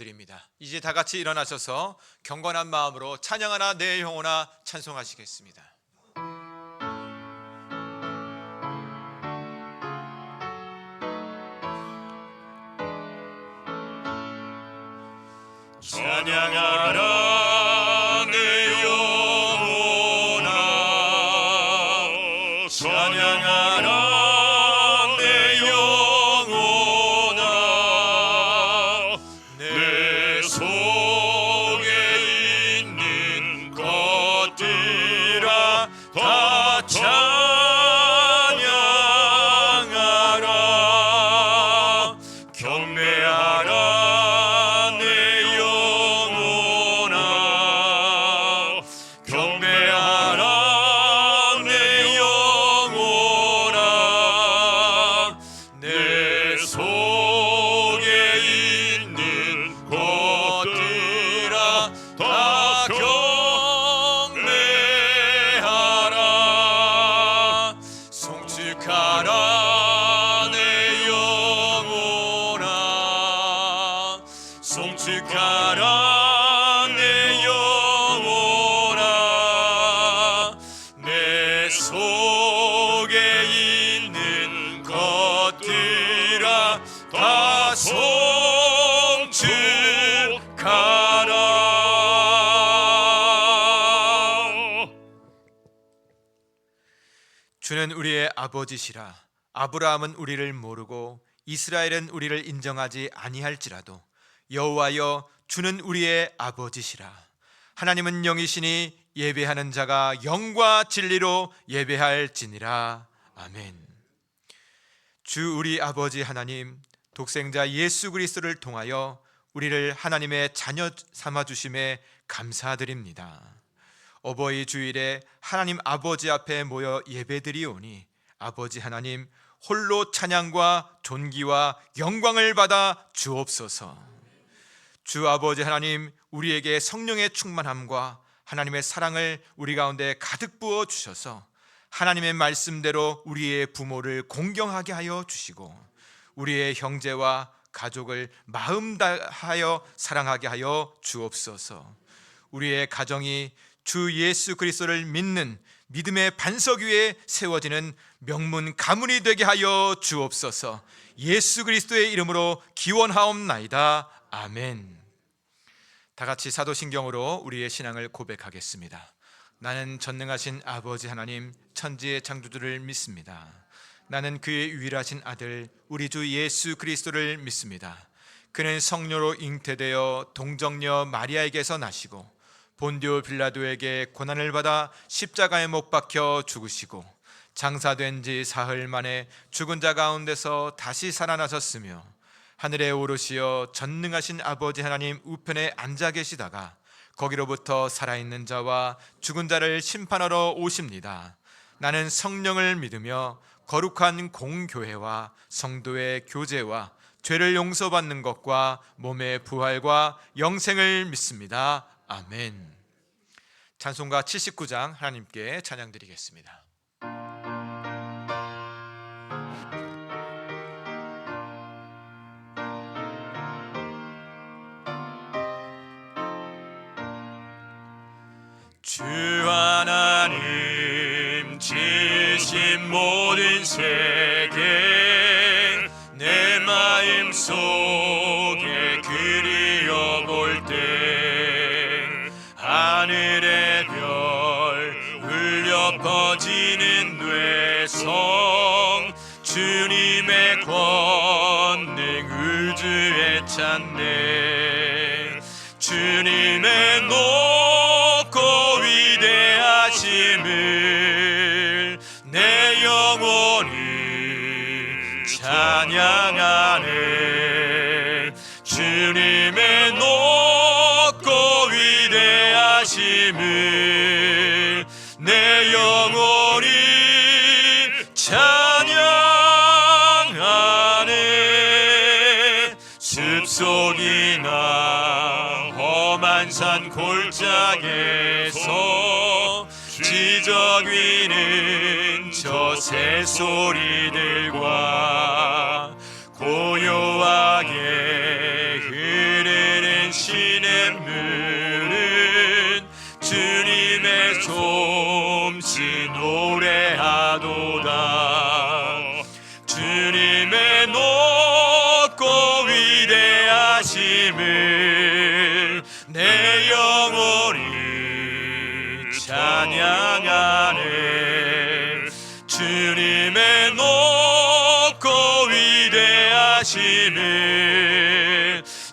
드립니다. 이제 다 같이 일어나셔서 경건한 마음으로 찬양하나 내 영혼아 찬송하시겠습니다. 찬양하라 내 영혼아, 찬양하라 내 영혼아, 내 속에 있는 것들아 다 찬양하라. 경배하라 내 영혼아, 경배하라 내 영혼아, 내 속에 있는 것들아 다 경배하라. 송축하라 내 영혼아, 송축하라 내 영혼아, 내 속에 있는 것들아 다 송축하라. 주는 우리의 아버지시라. 아브라함은 우리를 모르고 이스라엘은 우리를 인정하지 아니할지라도 여호와여 주는 우리의 아버지시라. 하나님은 영이시니 예배하는 자가 영과 진리로 예배할지니라. 아멘. 주 우리 아버지 하나님, 독생자 예수 그리스도를 통하여 우리를 하나님의 자녀 삼아 주심에 감사드립니다. 어버이 주일에 하나님 아버지 앞에 모여 예배드리오니 아버지 하나님 홀로 찬양과 존귀와 영광을 받아 주옵소서. 주 아버지 하나님, 우리에게 성령의 충만함과 하나님의 사랑을 우리 가운데 가득 부어 주셔서 하나님의 말씀대로 우리의 부모를 공경하게 하여 주시고 우리의 형제와 가족을 마음 다하여 사랑하게 하여 주옵소서. 우리의 가정이 주 예수 그리스도를 믿는 믿음의 반석 위에 세워지는 명문 가문이 되게 하여 주옵소서. 예수 그리스도의 이름으로 기원하옵나이다. 아멘. 다 같이 사도신경으로 우리의 신앙을 고백하겠습니다. 나는 전능하신 아버지 하나님 천지의 창조주를 믿습니다. 나는 그의 유일하신 아들 우리 주 예수 그리스도를 믿습니다. 그는 성령으로 잉태되어 동정녀 마리아에게서 나시고 본디오 빌라도에게 고난을 받아 십자가에 못 박혀 죽으시고 장사된 지 사흘 만에 죽은 자 가운데서 다시 살아나셨으며 하늘에 오르시어 전능하신 아버지 하나님 우편에 앉아 계시다가 거기로부터 살아있는 자와 죽은 자를 심판하러 오십니다. 나는 성령을 믿으며 거룩한 공교회와 성도의 교제와 죄를 용서받는 것과 몸의 부활과 영생을 믿습니다. 아멘. 찬송가 79장 하나님께 찬양드리겠습니다. 주 하나님 지으신 모든 세계 내 마음 속에 그리워볼 때 하늘의 별 울려 퍼지는 뇌성 주님의 권능 우주에 찬네. 주님의 높고 위대하심을 내 영혼이 찬양하네. 주님의 높고 위대하심을 내 영혼이 찬양하네. 숲속이나 험한 산 골짜기에서 지적 위는 저 새소리들과 고요하게 흐르는 샘물은 주님의 솜씨 노래하도다. 주님의 높고 위대하심을 내 영혼이 찬양하네. 주님의 높고 위대하심을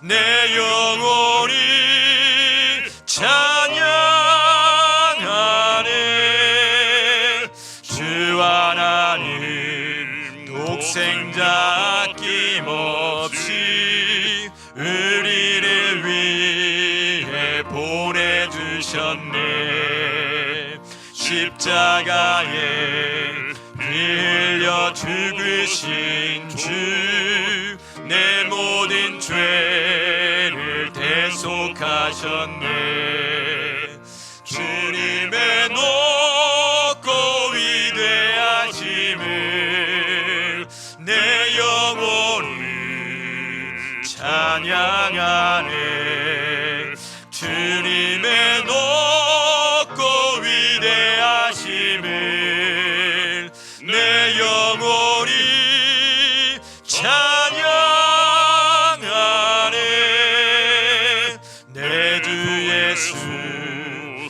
내 영혼이 찬양하네. 주 하나님 독생자 아낌없이 우리를 위해 보내주셨네. 십자가에 피 흘려 죽으신 주, 내 모든 죄를 대속하셨네. 주님의 높고 위대하심을 내 영혼이 찬양하네. 주님의 높고 위대하심을 내 영혼이 찬양하네. 내 주 예수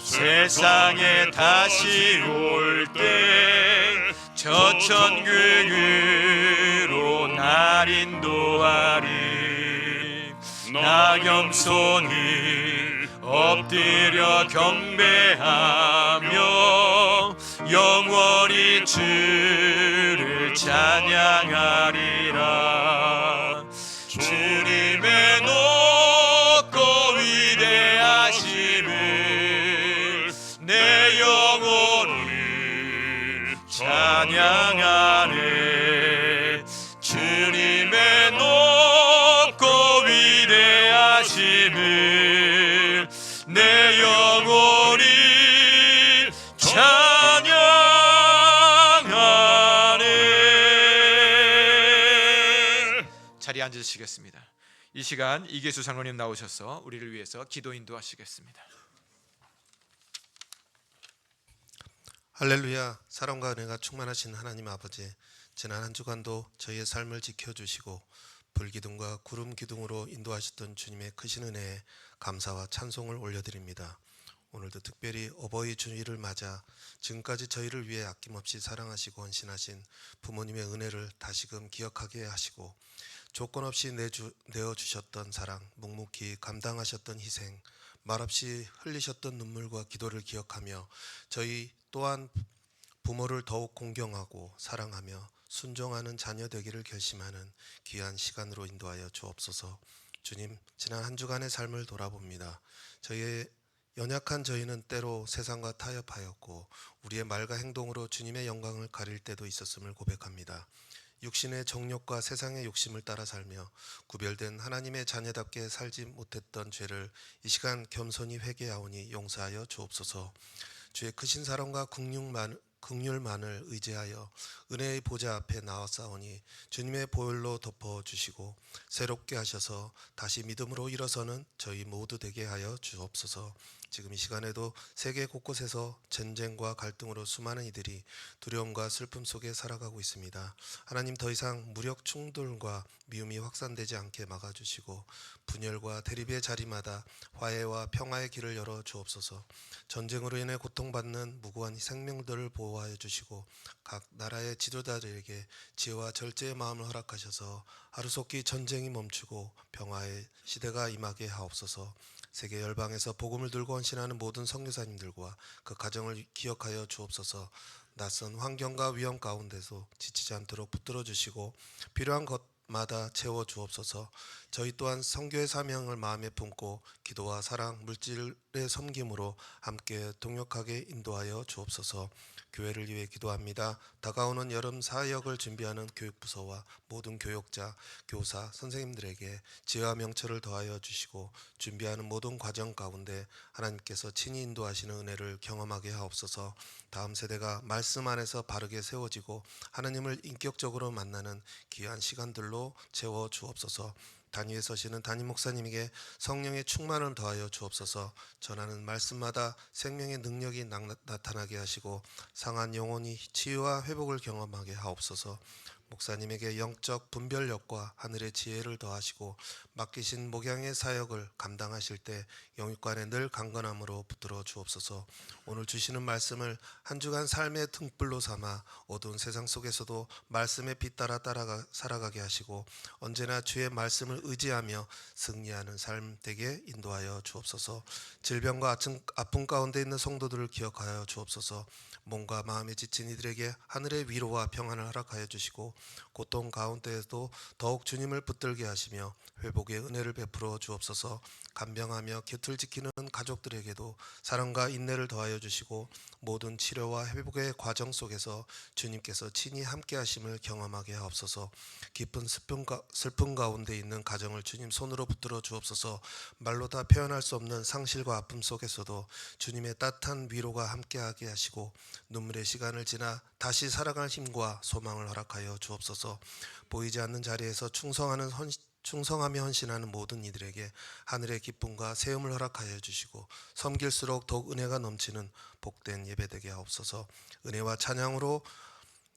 세상에 다시 올 때 저 천국으로 날 인도하리. 나 겸손히 엎드려 경배하며 영원히 주를 찬양하리라. 주님의 높고 위대하심을 내 영혼이 찬양하네. 주님의 높고 위대하심을 내 영혼이 찬양하네. 자리에 앉으시겠습니다. 이 시간 이계수 장로님 나오셔서 우리를 위해서 기도 인도하시겠습니다. 할렐루야. 사랑과 은혜가 충만하신 하나님 아버지, 지난 한 주간도 저희의 삶을 지켜주시고 불기둥과 구름 기둥으로 인도하셨던 주님의 크신 은혜에 감사와 찬송을 올려드립니다. 오늘도 특별히 어버이 주일을 맞아 지금까지 저희를 위해 아낌없이 사랑하시고 헌신하신 부모님의 은혜를 다시금 기억하게 하시고 조건 없이 내어주셨던 사랑, 묵묵히 감당하셨던 희생, 말없이 흘리셨던 눈물과 기도를 기억하며 저희 또한 부모를 더욱 공경하고 사랑하며 순종하는 자녀 되기를 결심하는 귀한 시간으로 인도하여 주옵소서. 주님, 지난 한 주간의 삶을 돌아봅니다. 연약한 저희는 때로 세상과 타협하였고 우리의 말과 행동으로 주님의 영광을 가릴 때도 있었음을 고백합니다. 육신의 정욕과 세상의 욕심을 따라 살며 구별된 하나님의 자녀답게 살지 못했던 죄를 이 시간 겸손히 회개하오니 용서하여 주옵소서. 주의 크신 사랑과 긍휼만을 의지하여 은혜의 보좌 앞에 나왔사오니 주님의 보혈로 덮어주시고 새롭게 하셔서 다시 믿음으로 일어서는 저희 모두 되게 하여 주옵소서. 지금 이 시간에도 세계 곳곳에서 전쟁과 갈등으로 수많은 이들이 두려움과 슬픔 속에 살아가고 있습니다. 하나님, 더 이상 무력 충돌과 미움이 확산되지 않게 막아주시고 분열과 대립의 자리마다 화해와 평화의 길을 열어 주옵소서. 전쟁으로 인해 고통받는 무고한 생명들을 보호하여 주시고 각 나라의 지도자들에게 지혜와 절제의 마음을 허락하셔서 하루속히 전쟁이 멈추고 평화의 시대가 임하게 하옵소서. 세계 열방에서 복음을 들고 헌신하는 모든 선교사님들과 그 가정을 기억하여 주옵소서. 낯선 환경과 위험 가운데서 지치지 않도록 붙들어 주시고 필요한 것마다 채워 주옵소서. 저희 또한 선교의 사명을 마음에 품고 기도와 사랑, 물질의 섬김으로 함께 동역하게 인도하여 주옵소서. 교회를 위해 기도합니다. 다가오는 여름 사역을 준비하는 교육부서와 모든 교육자, 교사, 선생님들에게 지혜와 명철을 더하여 주시고 준비하는 모든 과정 가운데 하나님께서 친히 인도하시는 은혜를 경험하게 하옵소서. 다음 세대가 말씀 안에서 바르게 세워지고 하나님을 인격적으로 만나는 귀한 시간들로 채워 주옵소서. 단위에 서시는 담임 목사님에게 성령의 충만을 더하여 주옵소서. 전하는 말씀마다 생명의 능력이 나타나게 하시고 상한 영혼이 치유와 회복을 경험하게 하옵소서. 목사님에게 영적 분별력과 하늘의 지혜를 더하시고 맡기신 목양의 사역을 감당하실 때 영육간에 늘 강건함으로 붙들어 주옵소서. 오늘 주시는 말씀을 한 주간 삶의 등불로 삼아 어두운 세상 속에서도 말씀의 빛 따라 살아가게 하시고 언제나 주의 말씀을 의지하며 승리하는 삶 되게 인도하여 주옵소서. 질병과 아픔 가운데 있는 성도들을 기억하여 주옵소서. 몸과 마음에 지친 이들에게 하늘의 위로와 평안을 허락하여 주시고 고통 가운데에도 더욱 주님을 붙들게 하시며 회복의 은혜를 베풀어 주옵소서. 간병하며 곁을 지키는 가족들에게도 사랑과 인내를 더하여 주시고 모든 치료와 회복의 과정 속에서 주님께서 친히 함께 하심을 경험하게 하옵소서. 깊은 슬픔 가운데 있는 가정을 주님 손으로 붙들어 주옵소서. 말로 다 표현할 수 없는 상실과 아픔 속에서도 주님의 따뜻한 위로가 함께하게 하시고 눈물의 시간을 지나 다시 살아갈 힘과 소망을 허락하여 주옵소서. 보이지 않는 자리에서 충성하며 헌신하는 모든 이들에게 하늘의 기쁨과 세움을 허락하여 주시고 섬길수록 더욱 은혜가 넘치는 복된 예배되게 하옵소서. 은혜와 찬양으로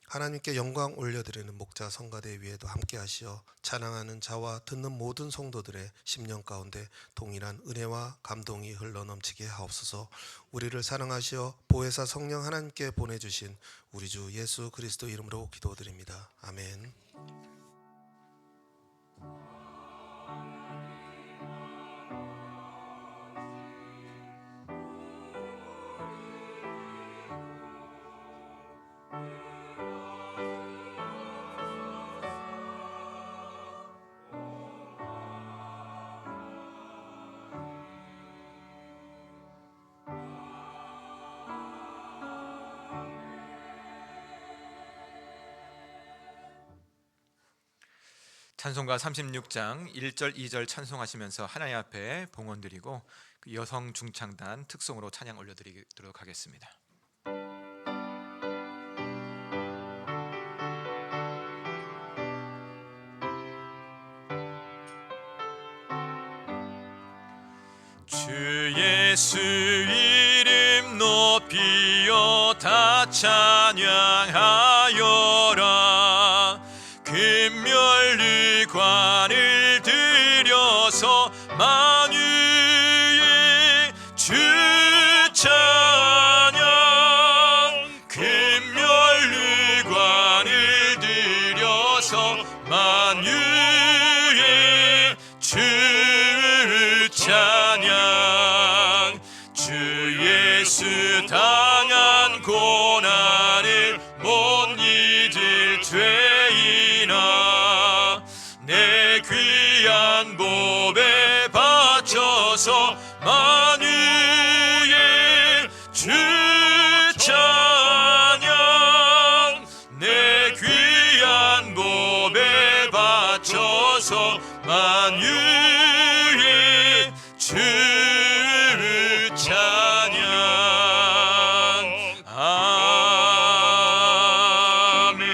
하나님께 영광 올려드리는 목자 성가대 위에도 함께 하시어 찬양하는 자와 듣는 모든 성도들의 심령 가운데 동일한 은혜와 감동이 흘러넘치게 하옵소서. 우리를 사랑하시어 보혜사 성령 하나님께 보내주신 우리 주 예수 그리스도 이름으로 기도드립니다. 아멘. 찬송가 36장 1절 2절 찬송하시면서 하나님 앞에 봉헌드리고 그 여성 중창단 특송으로 찬양 올려드리도록 하겠습니다. 주 예수 이름 높이어 다 찬양하여라. 금멸류관을 들여서 만유의 주 찬양. 금멸류관을 들여서 만유의 주 찬양. 주 예수 당한 고난을 못 잊을 죄인아, 내 귀한 보배 바쳐서 만유의 주 찬양. 내 귀한 보배 바쳐서 만유의 주 찬양. 아멘.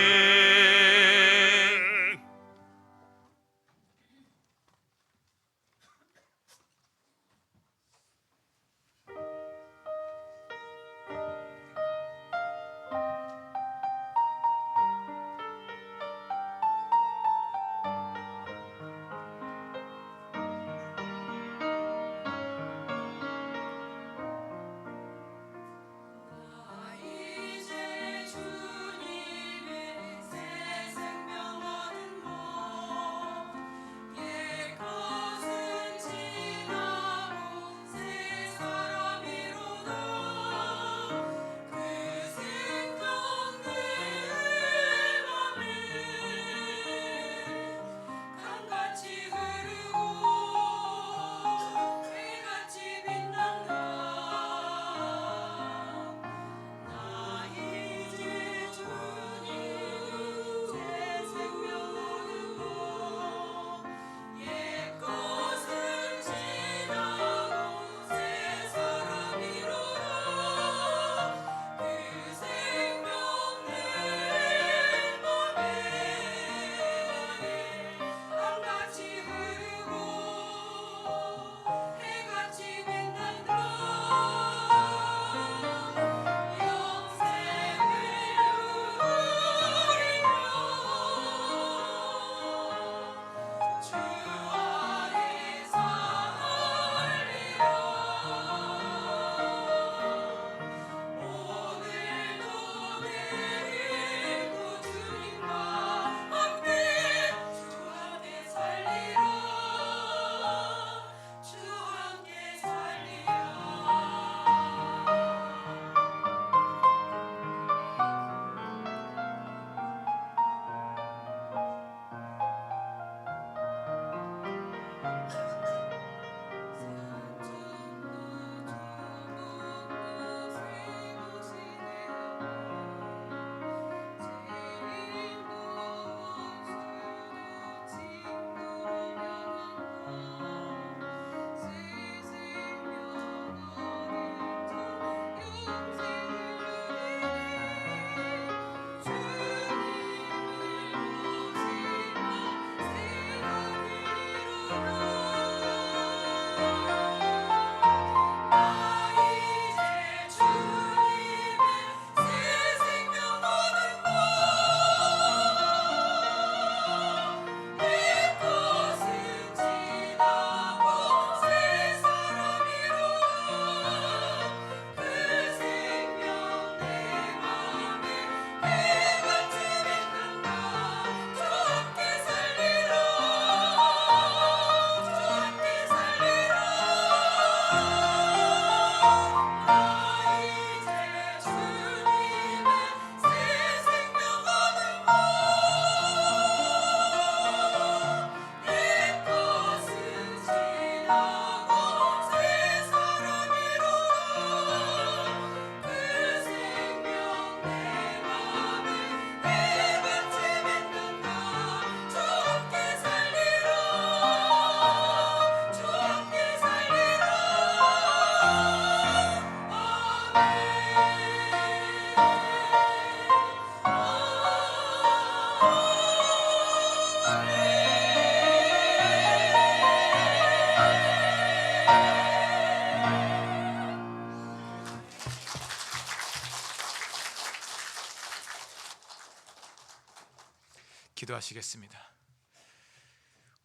기도하시겠습니다.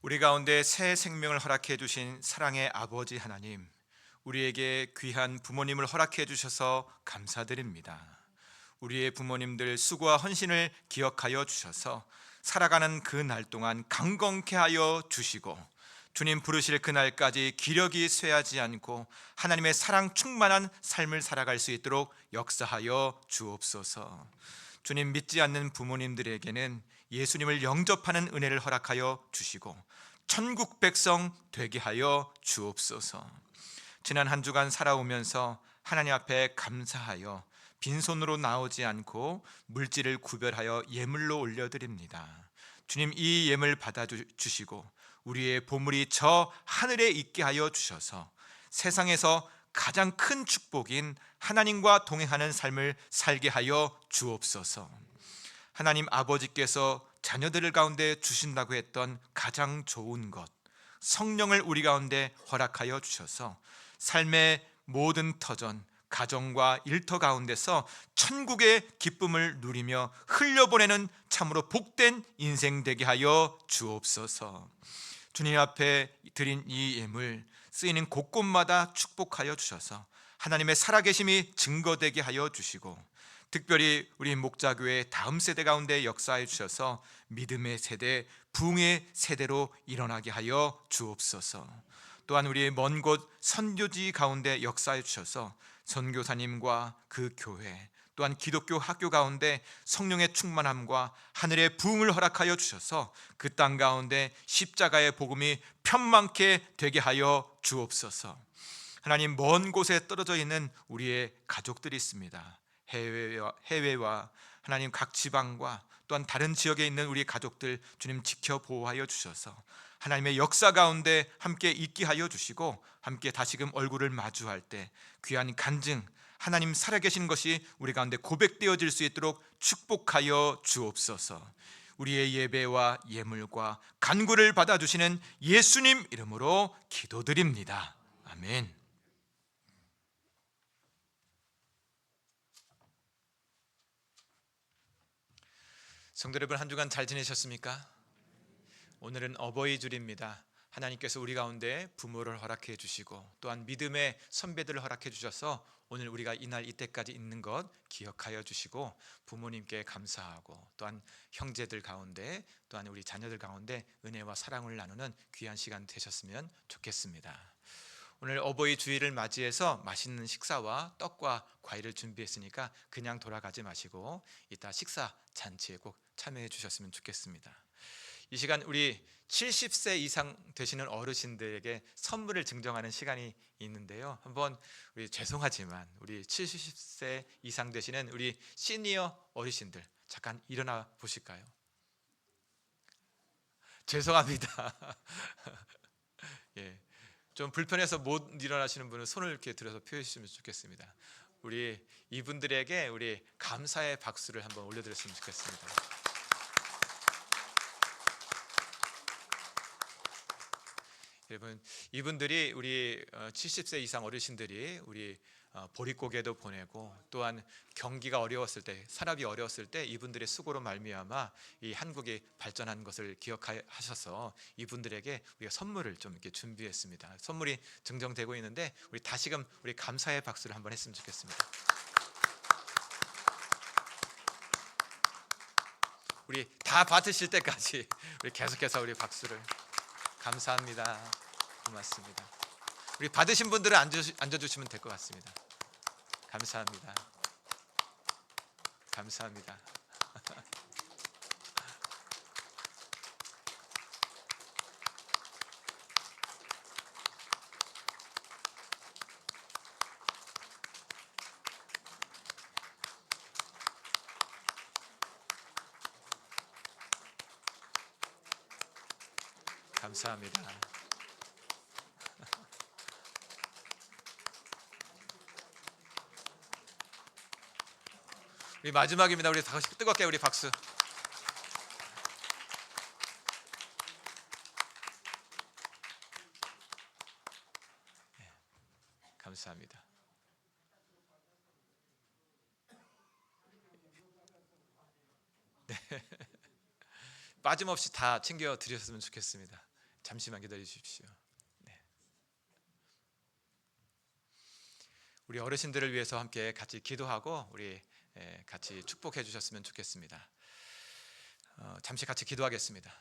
우리 가운데 새 생명을 허락해 주신 사랑의 아버지 하나님, 우리에게 귀한 부모님을 허락해 주셔서 감사드립니다. 우리의 부모님들 수고와 헌신을 기억하여 주셔서 살아가는 그 날 동안 강건케 하여 주시고, 주님 부르실 그날까지 기력이 쇠하지 않고 하나님의 사랑 충만한 삶을 살아갈 수 있도록 역사하여 주옵소서. 주님, 믿지 않는 부모님들에게는 예수님을 영접하는 은혜를 허락하여 주시고 천국 백성 되게 하여 주옵소서. 지난 한 주간 살아오면서 하나님 앞에 감사하여 빈손으로 나오지 않고 물질을 구별하여 예물로 올려드립니다. 주님, 이 예물 받아주시고 우리의 보물이 저 하늘에 있게 하여 주셔서 세상에서 가장 큰 축복인 하나님과 동행하는 삶을 살게 하여 주옵소서. 하나님 아버지께서 자녀들 가운데 주신다고 했던 가장 좋은 것, 성령을 우리 가운데 허락하여 주셔서 삶의 모든 터전, 가정과 일터 가운데서 천국의 기쁨을 누리며 흘려보내는 참으로 복된 인생 되게 하여 주옵소서. 주님 앞에 드린 이 예물 쓰이는 곳곳마다 축복하여 주셔서 하나님의 살아계심이 증거되게 하여 주시고, 특별히 우리 목자교회 다음 세대 가운데 역사해 주셔서 믿음의 세대, 부흥의 세대로 일어나게 하여 주옵소서. 또한 우리 먼 곳 선교지 가운데 역사해 주셔서 선교사님과 그 교회, 또한 기독교 학교 가운데 성령의 충만함과 하늘의 부흥을 허락하여 주셔서 그 땅 가운데 십자가의 복음이 편만케 되게 하여 주옵소서. 하나님, 먼 곳에 떨어져 있는 우리의 가족들이 있습니다. 해외와 하나님 각 지방과 또한 다른 지역에 있는 우리 가족들 주님 지켜 보호하여 주셔서 하나님의 역사 가운데 함께 있게 하여 주시고, 함께 다시금 얼굴을 마주할 때 귀한 간증, 하나님 살아계신 것이 우리 가운데 고백되어질 수 있도록 축복하여 주옵소서. 우리의 예배와 예물과 간구를 받아주시는 예수님 이름으로 기도드립니다. 아멘. 성도 여러분, 한 주간 잘 지내셨습니까? 오늘은 어버이 주일입니다. 하나님께서 우리 가운데 부모를 허락해 주시고 또한 믿음의 선배들을 허락해 주셔서 오늘 우리가 이날 이때까지 있는 것 기억하여 주시고, 부모님께 감사하고 또한 형제들 가운데 또한 우리 자녀들 가운데 은혜와 사랑을 나누는 귀한 시간 되셨으면 좋겠습니다. 오늘 어버이 주일을 맞이해서 맛있는 식사와 떡과 과일을 준비했으니까 그냥 돌아가지 마시고 이따 식사 잔치에 꼭 참여해 주셨으면 좋겠습니다. 이 시간 우리 70세 이상 되시는 어르신들에게 선물을 증정하는 시간이 있는데요. 한번 우리 죄송하지만 우리 70세 이상 되시는 우리 시니어 어르신들 잠깐 일어나 보실까요? 죄송합니다. 예, 좀 불편해서 못 일어나시는 분은 손을 이렇게 들어서 표해 주시면 좋겠습니다. 우리 이분들에게 우리 감사의 박수를 한번 올려드렸으면 좋겠습니다. 여러분, 이분들이 우리 70세 이상 어르신들이 우리 보릿고개도 보내고 또한 경기가 어려웠을 때, 산업이 어려웠을 때 이분들의 수고로 말미암아 이 한국이 발전한 것을 기억하셔서 이분들에게 우리가 선물을 좀 이렇게 준비했습니다. 선물이 증정되고 있는데 우리 다시금 우리 감사의 박수를 한번 했으면 좋겠습니다. 우리 다 받으실 때까지 우리 계속해서 우리 박수를. 감사합니다. 고맙습니다. 우리 받으신 분들은 앉아주시면 될 것 같습니다. 감사합니다. 감사합니다. 감사합니다. 우리 마지막입니다. 우리 다시 뜨겁게 우리 박수. 네, 감사합니다. 네. 빠짐없이 다 챙겨 드렸으면 좋겠습니다. 잠시만 기다려 주십시오. 네. 우리 어르신들을 위해서 함께 같이 기도하고 우리 같이 축복해 주셨으면 좋겠습니다. 잠시 같이 기도하겠습니다.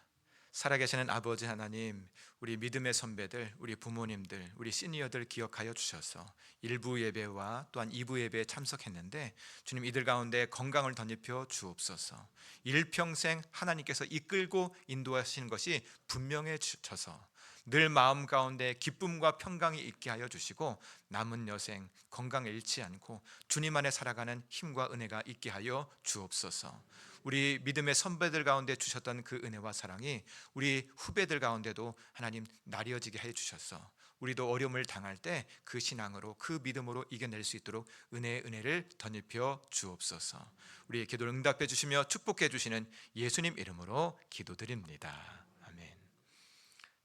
살아계시는 아버지 하나님, 우리 믿음의 선배들, 우리 부모님들, 우리 시니어들 기억하여 주셔서 1부 예배와 또한 2부 예배에 참석했는데 주님 이들 가운데 건강을 덧입혀 주옵소서. 일평생 하나님께서 이끌고 인도하시는 것이 분명해져서 늘 마음 가운데 기쁨과 평강이 있게 하여 주시고 남은 여생 건강 잃지 않고 주님 안에 살아가는 힘과 은혜가 있게 하여 주옵소서. 우리 믿음의 선배들 가운데 주셨던 그 은혜와 사랑이 우리 후배들 가운데도 하나님 나뉘어지게 해 주셔서 우리도 어려움을 당할 때 그 신앙으로 그 믿음으로 이겨낼 수 있도록 은혜를 덧입혀 주옵소서. 우리의 기도를 응답해 주시며 축복해 주시는 예수님 이름으로 기도드립니다. 아멘.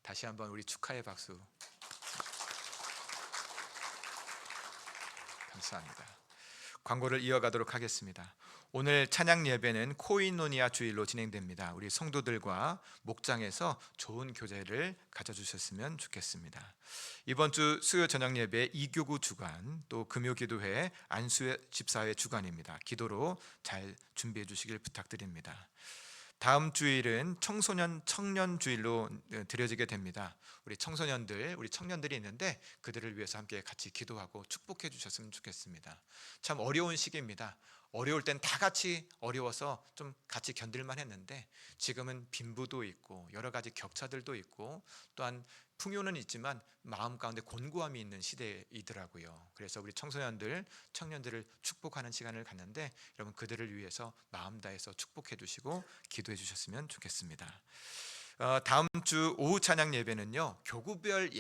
다시 한번 우리 축하의 박수. 감사합니다. 광고를 이어가도록 하겠습니다. 오늘 찬양 예배는 코이노니아 주일로 진행됩니다. 우리 성도들과 목장에서 좋은 교제를 가져주셨으면 좋겠습니다. 이번 주 수요 저녁 예배 이교구 주간, 또 금요기도회 안수 집사회 주간입니다. 기도로 잘 준비해 주시길 부탁드립니다. 다음 주일은 청소년 청년 주일로 드려지게 됩니다. 우리 청소년들, 우리 청년들이 있는데 그들을 위해서 함께 같이 기도하고 축복해 주셨으면 좋겠습니다. 참 어려운 시기입니다. 어려울 땐 다 같이 어려워서 좀 같이 견딜만 했는데 지금은 빈부도 있고 여러 가지 격차들도 있고 또한 풍요는 있지만 마음 가운데 곤고함이 있는 시대이더라고요. 그래서 우리 청소년들, 청년들을 축복하는 시간을 갖는데 여러분 그들을 위해서 마음 다해서 축복해 주시고 기도해 주셨으면 좋겠습니다. 다음 주 오후 찬양 예배는요 교구별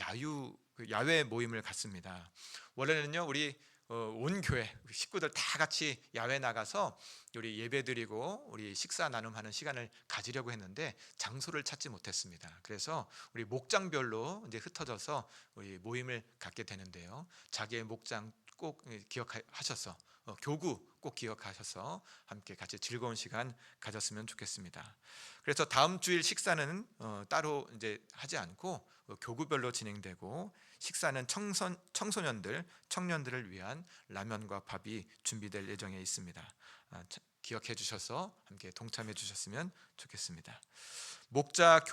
야외 모임을 갖습니다. 원래는요 우리 온 교회 식구들 다 같이 야외 나가서 우리 예배드리고 우리 식사 나눔하는 시간을 가지려고 했는데 장소를 찾지 못했습니다. 그래서 우리 목장별로 이제 흩어져서 우리 모임을 갖게 되는데요. 자기의 목장 꼭 기억하셔서 교구 꼭 기억하셔서 함께 같이 즐거운 시간 가졌으면 좋겠습니다. 그래서 다음 주일 식사는 따로 이제 하지 않고 교구별로 진행되고 식사는 청소년들, 청년들을 위한 라면과 밥이 준비될 예정에 있습니다. 기억해 주셔서 함께 동참해 주셨으면 좋겠습니다. 목자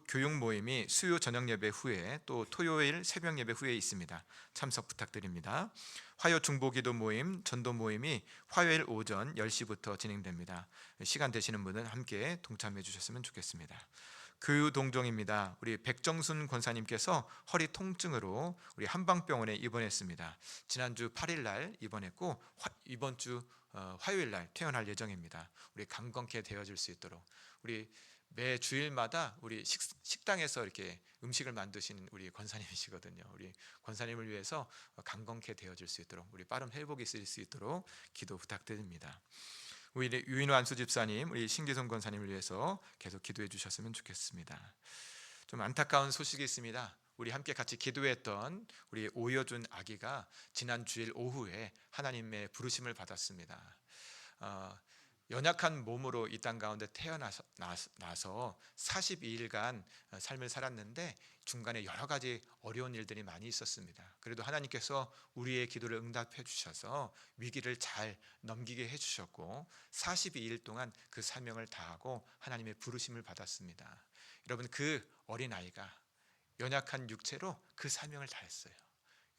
교육 모임이 수요 저녁 예배 후에 또 토요일 새벽 예배 후에 있습니다. 참석 부탁드립니다. 화요 중보기도 모임, 전도 모임이 화요일 오전 10시부터 진행됩니다. 시간 되시는 분은 함께 동참해 주셨으면 좋겠습니다. 교유동정입니다. 우리 백정순 권사님께서 허리 통증으로 우리 한방병원에 입원했습니다. 지난주 8일 날 입원했고 이번 주 화요일 날 퇴원할 예정입니다. 우리 강건케 되어질 수 있도록 우리 매 주일마다 우리 식당에서 이렇게 음식을 만드신 우리 권사님이시거든요. 우리 권사님을 위해서 강건케 되어질 수 있도록 우리 빠른 회복이 있을 수 있도록 기도 부탁드립니다. 우리 유인호 안수 집사님, 우리 신기성 권사님을 위해서 계속 기도해 주셨으면 좋겠습니다. 좀 안타까운 소식이 있습니다. 우리 함께 같이 기도했던 우리 오여준 아기가 지난 주일 오후에 하나님의 부르심을 받았습니다. 연약한 몸으로 이 땅 가운데 태어나서 42일간 삶을 살았는데 중간에 여러 가지 어려운 일들이 많이 있었습니다. 그래도 하나님께서 우리의 기도를 응답해 주셔서 위기를 잘 넘기게 해주셨고 42일 동안 그 사명을 다하고 하나님의 부르심을 받았습니다. 여러분 그 어린아이가 연약한 육체로 그 사명을 다했어요.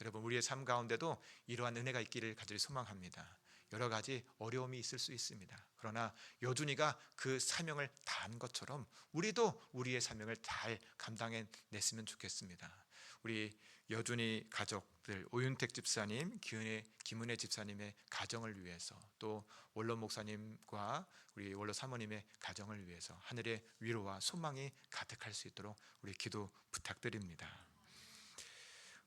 여러분 우리의 삶 가운데도 이러한 은혜가 있기를 간절히 소망합니다. 여러 가지 어려움이 있을 수 있습니다. 그러나 여준이가 그 사명을 다한 것처럼 우리도 우리의 사명을 잘 감당해냈으면 좋겠습니다. 우리 여준이 가족들 오윤택 집사님, 김은혜 집사님의 가정을 위해서 또 원로 목사님과 우리 원로 사모님의 가정을 위해서 하늘의 위로와 소망이 가득할 수 있도록 우리 기도 부탁드립니다.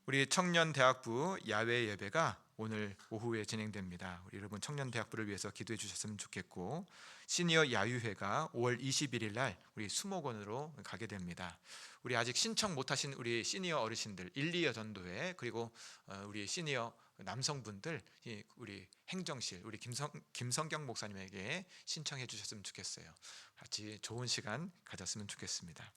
우리 청년대학부 야외 예배가 오늘 오후에 진행됩니다. 우리 여러분 청년대학부를 위해서 기도해 주셨으면 좋겠고, 시니어 야유회가 5월 21일 날 우리 수목원으로 가게 됩니다. 우리 아직 신청 못하신 우리 시니어 어르신들 1, 2여 전도회, 그리고 우리 시니어 남성분들 우리 행정실 우리 김성경 목사님에게 신청해 주셨으면 좋겠어요. 같이 좋은 시간 가졌으면 좋겠습니다.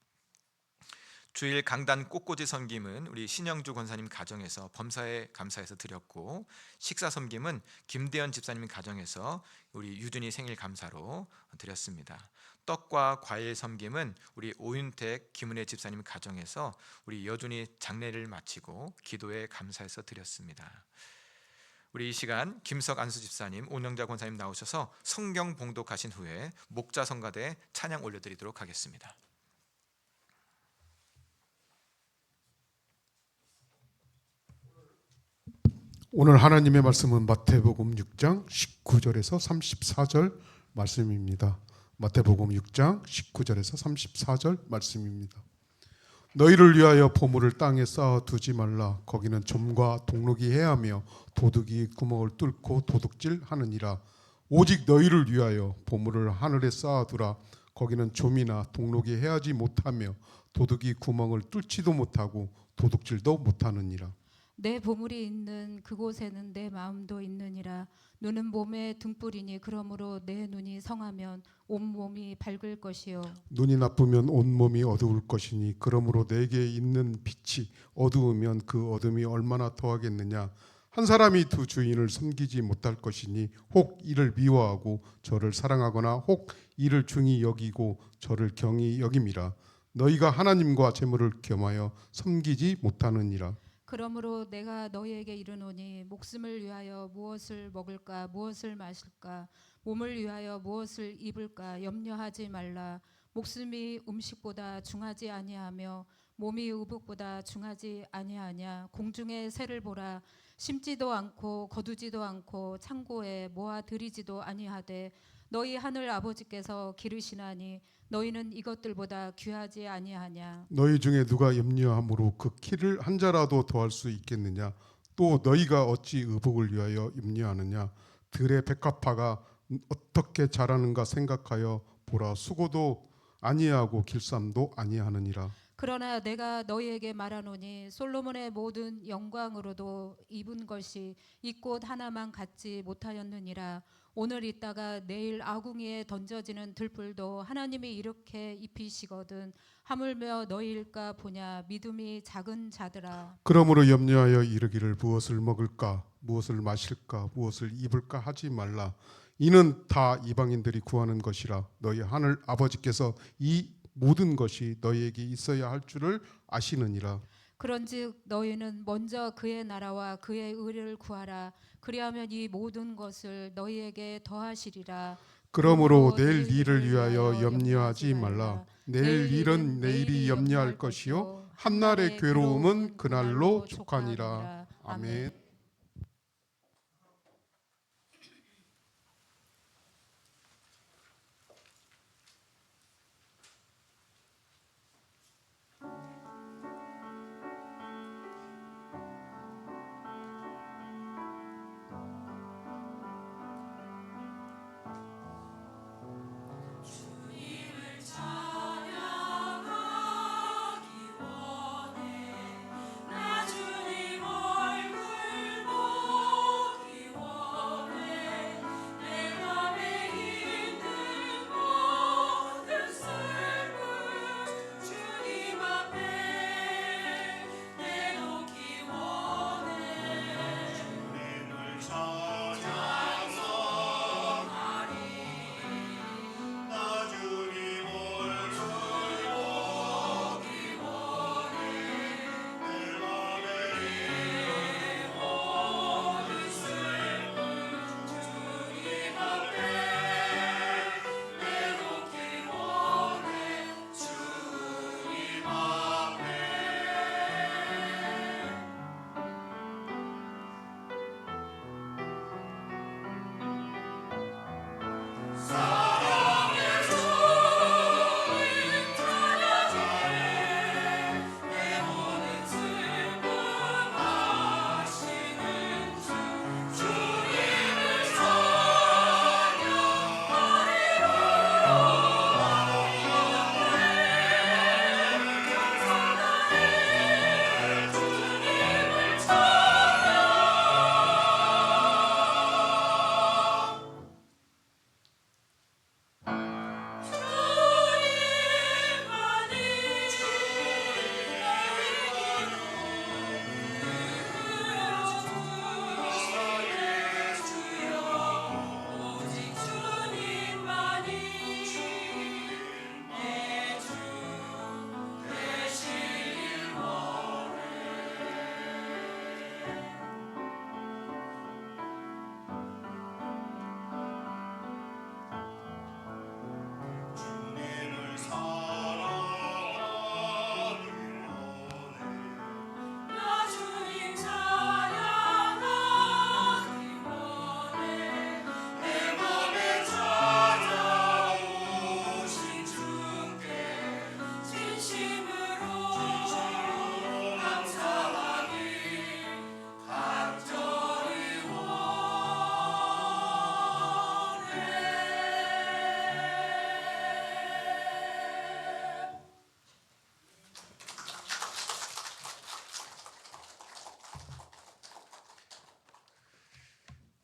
주일 강단 꽃꽂이 섬김은 우리 신영주 권사님 가정에서 범사에 감사해서 드렸고, 식사 섬김은 김대현 집사님 가정에서 우리 유준이 생일 감사로 드렸습니다. 떡과 과일 섬김은 우리 오윤택 김은혜 집사님 가정에서 우리 여준이 장례를 마치고 기도에 감사해서 드렸습니다. 우리 이 시간 김석 안수 집사님, 오영자 권사님 나오셔서 성경 봉독하신 후에 목자 성가대 찬양 올려드리도록 하겠습니다. 오늘 하나님의 말씀은 마태복음 6장 19절에서 34절 말씀입니다. 마태복음 6장 19절에서 34절 말씀입니다. 너희를 위하여 보물을 땅에 쌓아 두지 말라. 거기는 좀과 동록이 해하며 도둑이 구멍을 뚫고 도둑질하느니라. 오직 너희를 위하여 보물을 하늘에 쌓아 두라. 거기는 좀이나 동록이 해하지 못하며 도둑이 구멍을 뚫지도 못하고 도둑질도 못하느니라. 내 보물이 있는 그곳에는 내 마음도 있느니라. 눈은 몸의 등불이니 그러므로 내 눈이 성하면 온 몸이 밝을 것이요. 눈이 나쁘면 온 몸이 어두울 것이니 그러므로 내게 있는 빛이 어두우면 그 어둠이 얼마나 더하겠느냐. 한 사람이 두 주인을 섬기지 못할 것이니 혹 이를 미워하고 저를 사랑하거나 혹 이를 중히 여기고 저를 경히 여김이라. 너희가 하나님과 재물을 겸하여 섬기지 못하느니라. 그러므로 내가 너희에게 이르노니 목숨을 위하여 무엇을 먹을까 무엇을 마실까 몸을 위하여 무엇을 입을까 염려하지 말라. 목숨이 음식보다 중하지 아니하며 몸이 의복보다 중하지 아니하냐. 공중의 새를 보라. 심지도 않고 거두지도 않고 창고에 모아 들이지도 아니하되 너희 하늘 아버지께서 기르시나니 너희는 이것들보다 귀하지 아니하냐. 너희 중에 누가 염려함으로 그 키를 한 자라도 더할 수 있겠느냐. 또 너희가 어찌 의복을 위하여 염려하느냐. 들의 백합화가 어떻게 자라는가 생각하여 보라. 수고도 아니하고 길쌈도 아니하느니라. 그러나 내가 너희에게 말하노니 솔로몬의 모든 영광으로도 입은 것이 이 꽃 하나만 갖지 못하였느니라. 오늘 있다가 내일 아궁이에 던져지는 들불도 하나님이 이렇게 입히시거든 하물며 너희일까 보냐. 믿음이 작은 자들아. 그러므로 염려하여 이르기를 무엇을 먹을까 무엇을 마실까 무엇을 입을까 하지 말라. 이는 다 이방인들이 구하는 것이라. 너희 하늘 아버지께서 이 모든 것이 너희에게 있어야 할 줄을 아시느니라. 그런즉 너희는 먼저 그의 나라와 그의 의를 구하라. 그리하면 이 모든 것을 너희에게 더하시리라. 그러므로 내일 일을 위하여 염려하지 말라. 내일 일은 내일이 염려할 것이요 한날의 괴로움은 그날로 족하니라. 아멘. 나 주님 얼굴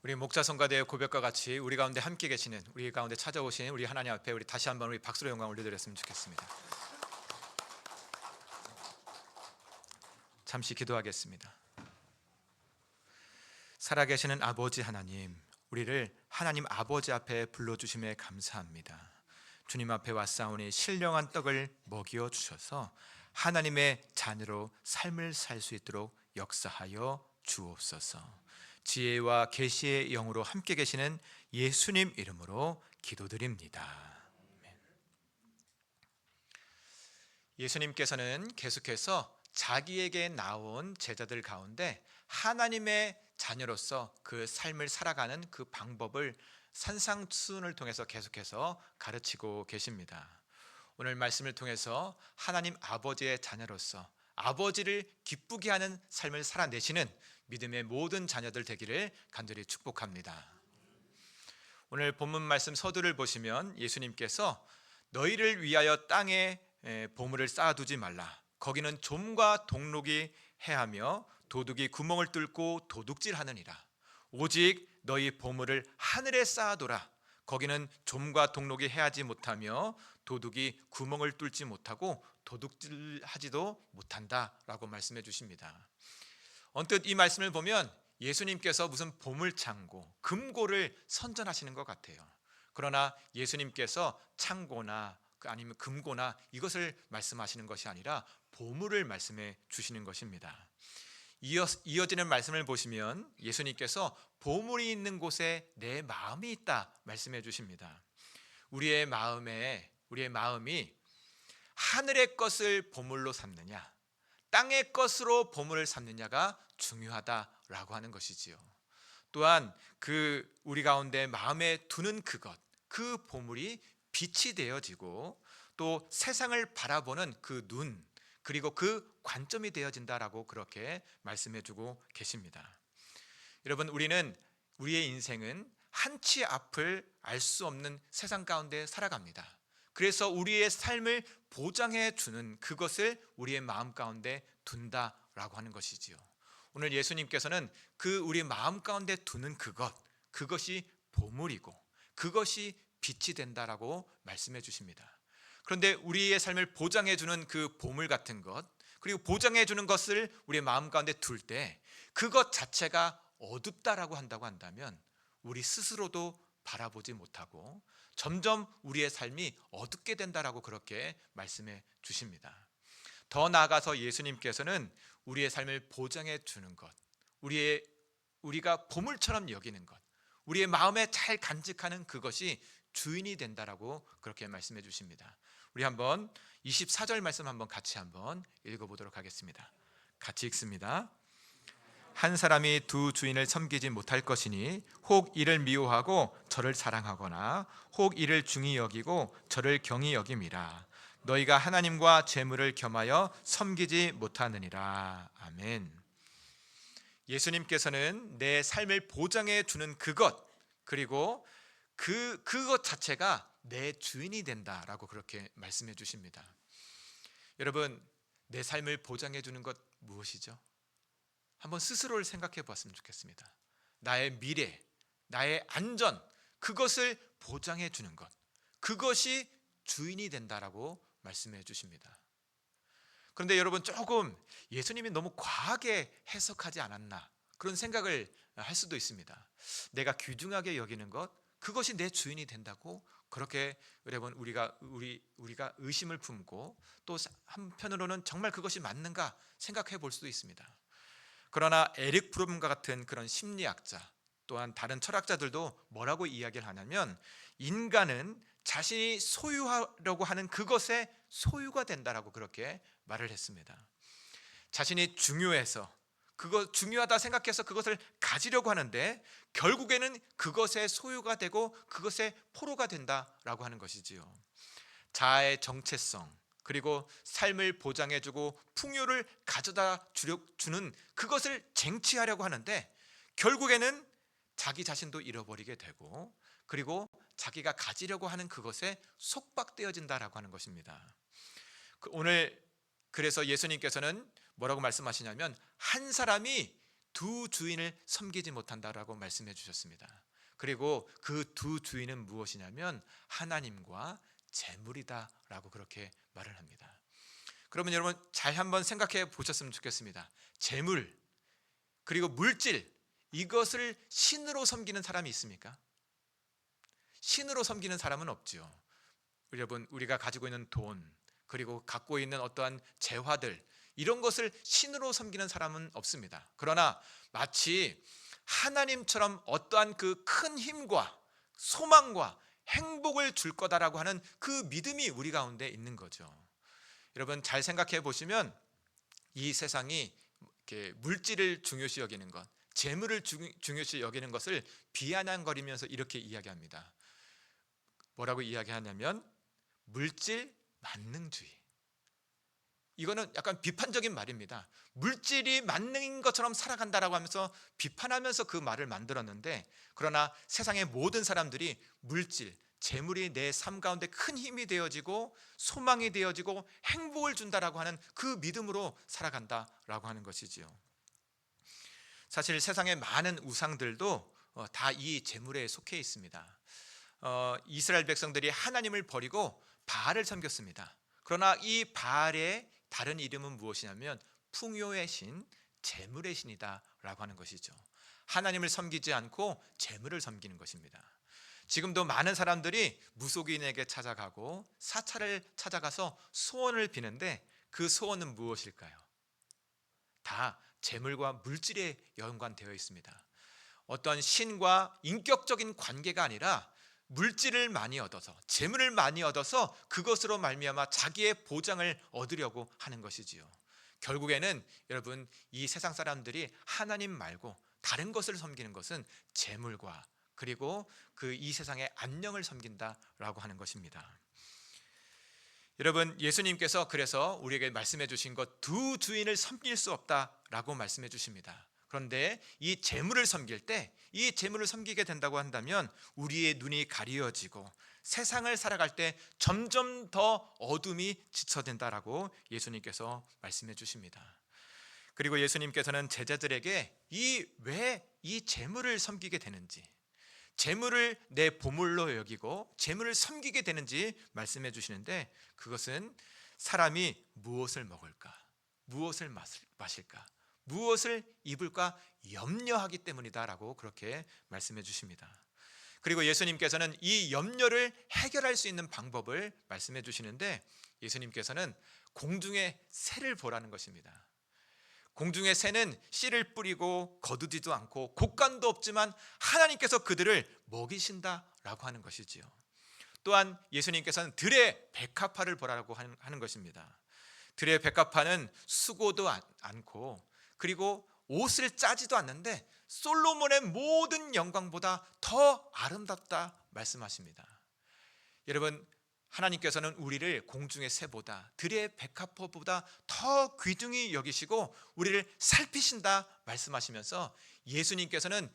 우리 목자 성가대의 고백과 같이 우리 가운데 함께 계시는, 우리 가운데 찾아오신 우리 하나님 앞에 우리 다시 한번 우리 박수로 영광 올려드렸으면 좋겠습니다. 잠시 기도하겠습니다. 살아계시는 아버지 하나님, 우리를 하나님 아버지 앞에 불러주심에 감사합니다. 주님 앞에 왔사오니 신령한 떡을 먹여 주셔서 하나님의 자녀로 삶을 살 수 있도록 역사하여 주옵소서. 지혜와 계시의 영으로 함께 계시는 예수님 이름으로 기도드립니다. 아멘. 예수님께서는 계속해서 자기에게 나온 제자들 가운데 하나님의 자녀로서 그 삶을 살아가는 그 방법을 산상수훈을 통해서 계속해서 가르치고 계십니다. 오늘 말씀을 통해서 하나님 아버지의 자녀로서 아버지를 기쁘게 하는 삶을 살아내시는 믿음의 모든 자녀들 되기를 간절히 축복합니다. 오늘 본문 말씀 서두를 보시면 예수님께서 너희를 위하여 땅에 보물을 쌓아두지 말라. 거기는 좀과 동록이 해하며 도둑이 구멍을 뚫고 도둑질하느니라. 오직 너희 보물을 하늘에 쌓아둬라. 거기는 좀과 동록이 해하지 못하며 도둑이 구멍을 뚫지 못하고 도둑질하지도 못한다라고 말씀해 주십니다. 언뜻 이 말씀을 보면 예수님께서 무슨 보물창고, 금고를 선전하시는 것 같아요. 그러나 예수님께서 창고나 아니면 금고나 이것을 말씀하시는 것이 아니라 보물을 말씀해 주시는 것입니다. 이어지는 말씀을 보시면 예수님께서 보물이 있는 곳에 내 마음이 있다 말씀해 주십니다. 우리의 마음이 하늘의 것을 보물로 삼느냐, 땅의 것으로 보물을 삼느냐가 중요하다라고 하는 것이지요. 또한 그 우리 가운데 마음에 두는 그것, 그 보물이 빛이 되어지고 또 세상을 바라보는 그 눈, 그리고 그 관점이 되어진다라고 그렇게 말씀해 주고 계십니다. 여러분, 우리의 인생은 한치 앞을 알 수 없는 세상 가운데 살아갑니다. 그래서 우리의 삶을 보장해 주는 그것을 우리의 마음 가운데 둔다라고 하는 것이지요. 오늘 예수님께서는 그 우리 마음 가운데 두는 그것이 보물이고 그것이 빛이 된다라고 말씀해 주십니다. 그런데 우리의 삶을 보장해 주는 그 보물 같은 것, 그리고 보장해 주는 것을 우리의 마음 가운데 둘 때 그것 자체가 어둡다라고 한다면 우리 스스로도 바라보지 못하고 점점 우리의 삶이 어둡게 된다라고 그렇게 말씀해 주십니다. 더 나아가서 예수님께서는 우리의 삶을 보장해 주는 것, 우리가 보물처럼 여기는 것, 우리의 마음에 잘 간직하는 그것이 주인이 된다라고 그렇게 말씀해 주십니다. 우리 한번 24절 말씀 한번 같이 한번 읽어보도록 하겠습니다. 같이 읽습니다. 한 사람이 두 주인을 섬기지 못할 것이니 혹 이를 미워하고 저를 사랑하거나 혹 이를 중히 여기고 저를 경히 여김이라. 너희가 하나님과 재물을 겸하여 섬기지 못하느니라. 아멘. 예수님께서는 내 삶을 보장해 주는 그것, 그리고 그것 자체가 내 주인이 된다라고 그렇게 말씀해 주십니다. 여러분, 내 삶을 보장해 주는 것 무엇이죠? 한번 스스로를 생각해 보았으면 좋겠습니다. 나의 미래, 나의 안전, 그것을 보장해 주는 것, 그것이 주인이 된다라고 말씀해 주십니다. 그런데 여러분, 조금 예수님이 너무 과하게 해석하지 않았나 그런 생각을 할 수도 있습니다. 내가 귀중하게 여기는 것, 그것이 내 주인이 된다고 그렇게 여러분 우리가 의심을 품고 또 한편으로는 정말 그것이 맞는가 생각해 볼 수도 있습니다. 그러나 에릭 프롬과 같은 그런 심리학자, 또한 다른 철학자들도 뭐라고 이야기를 하냐면 인간은 자신이 소유하려고 하는 그것에 소유가 된다라고 그렇게 말을 했습니다. 자신이 중요하다 생각해서 그것을 가지려고 하는데 결국에는 그것의 소유가 되고 그것의 포로가 된다라고 하는 것이지요. 자아의 정체성, 그리고 삶을 보장해주고 풍요를 가져다 주는 그것을 쟁취하려고 하는데 결국에는 자기 자신도 잃어버리게 되고 그리고 자기가 가지려고 하는 그것에 속박되어진다라고 하는 것입니다. 오늘 그래서 예수님께서는 뭐라고 말씀하시냐면 한 사람이 두 주인을 섬기지 못한다라고 말씀해 주셨습니다. 그리고 그 두 주인은 무엇이냐면 하나님과 재물이다라고 그렇게 말을 합니다. 그러면 여러분 잘 한번 생각해 보셨으면 좋겠습니다. 재물 그리고 물질, 이것을 신으로 섬기는 사람이 있습니까? 신으로 섬기는 사람은 없죠. 여러분, 우리가 가지고 있는 돈, 그리고 갖고 있는 어떠한 재화들, 이런 것을 신으로 섬기는 사람은 없습니다. 그러나 마치 하나님처럼 어떠한 그 큰 힘과 소망과 행복을 줄 거다라고 하는 그 믿음이 우리 가운데 있는 거죠. 여러분 잘 생각해 보시면 이 세상이 이렇게 물질을 중요시 여기는 것, 재물을 중요시 여기는 것을 비아냥거리면서 이렇게 이야기합니다. 뭐라고 이야기하냐면 물질 만능주의. 이거는 약간 비판적인 말입니다. 물질이 만능인 것처럼 살아간다라고 하면서 비판하면서 그 말을 만들었는데, 그러나 세상의 모든 사람들이 물질, 재물이 내 삶 가운데 큰 힘이 되어지고 소망이 되어지고 행복을 준다라고 하는 그 믿음으로 살아간다라고 하는 것이지요. 사실 세상의 많은 우상들도 다 이 재물에 속해 있습니다. 이스라엘 백성들이 하나님을 버리고 바알을 섬겼습니다. 그러나 이 바알의 다른 이름은 무엇이냐면 풍요의 신, 재물의 신이다라고 하는 것이죠. 하나님을 섬기지 않고 재물을 섬기는 것입니다. 지금도 많은 사람들이 무속인에게 찾아가고 사찰을 찾아가서 소원을 비는데 그 소원은 무엇일까요? 다 재물과 물질에 연관되어 있습니다. 어떤 신과 인격적인 관계가 아니라 물질을 많이 얻어서, 재물을 많이 얻어서 그것으로 말미암아 자기의 보장을 얻으려고 하는 것이지요. 결국에는 여러분, 이 세상 사람들이 하나님 말고 다른 것을 섬기는 것은 재물과 그리고 그 이 세상의 안녕을 섬긴다라고 하는 것입니다. 여러분, 예수님께서 그래서 우리에게 말씀해 주신 것, 두 주인을 섬길 수 없다라고 말씀해 주십니다. 그런데 이 재물을 섬길 때, 이 재물을 섬기게 된다고 한다면 우리의 눈이 가리워지고 세상을 살아갈 때 점점 더 어둠이 지쳐진다라고 예수님께서 말씀해 주십니다. 그리고 예수님께서는 제자들에게 왜 이 재물을 섬기게 되는지, 재물을 내 보물로 여기고 재물을 섬기게 되는지 말씀해 주시는데, 그것은 사람이 무엇을 먹을까, 무엇을 마실까, 무엇을 입을까 염려하기 때문이다라고 그렇게 말씀해 주십니다. 그리고 예수님께서는 이 염려를 해결할 수 있는 방법을 말씀해 주시는데, 예수님께서는 공중의 새를 보라는 것입니다. 공중의 새는 씨를 뿌리고 거두지도 않고 곡간도 없지만 하나님께서 그들을 먹이신다라고 하는 것이지요. 또한 예수님께서는 들의 백합화를 보라고 하는 것입니다. 들의 백합화는 수고도 않고 그리고 옷을 짜지도 않는데 솔로몬의 모든 영광보다 더 아름답다 말씀하십니다. 여러분, 하나님께서는 우리를 공중의 새보다, 들의 백합화보다 더 귀중히 여기시고 우리를 살피신다 말씀하시면서 예수님께서는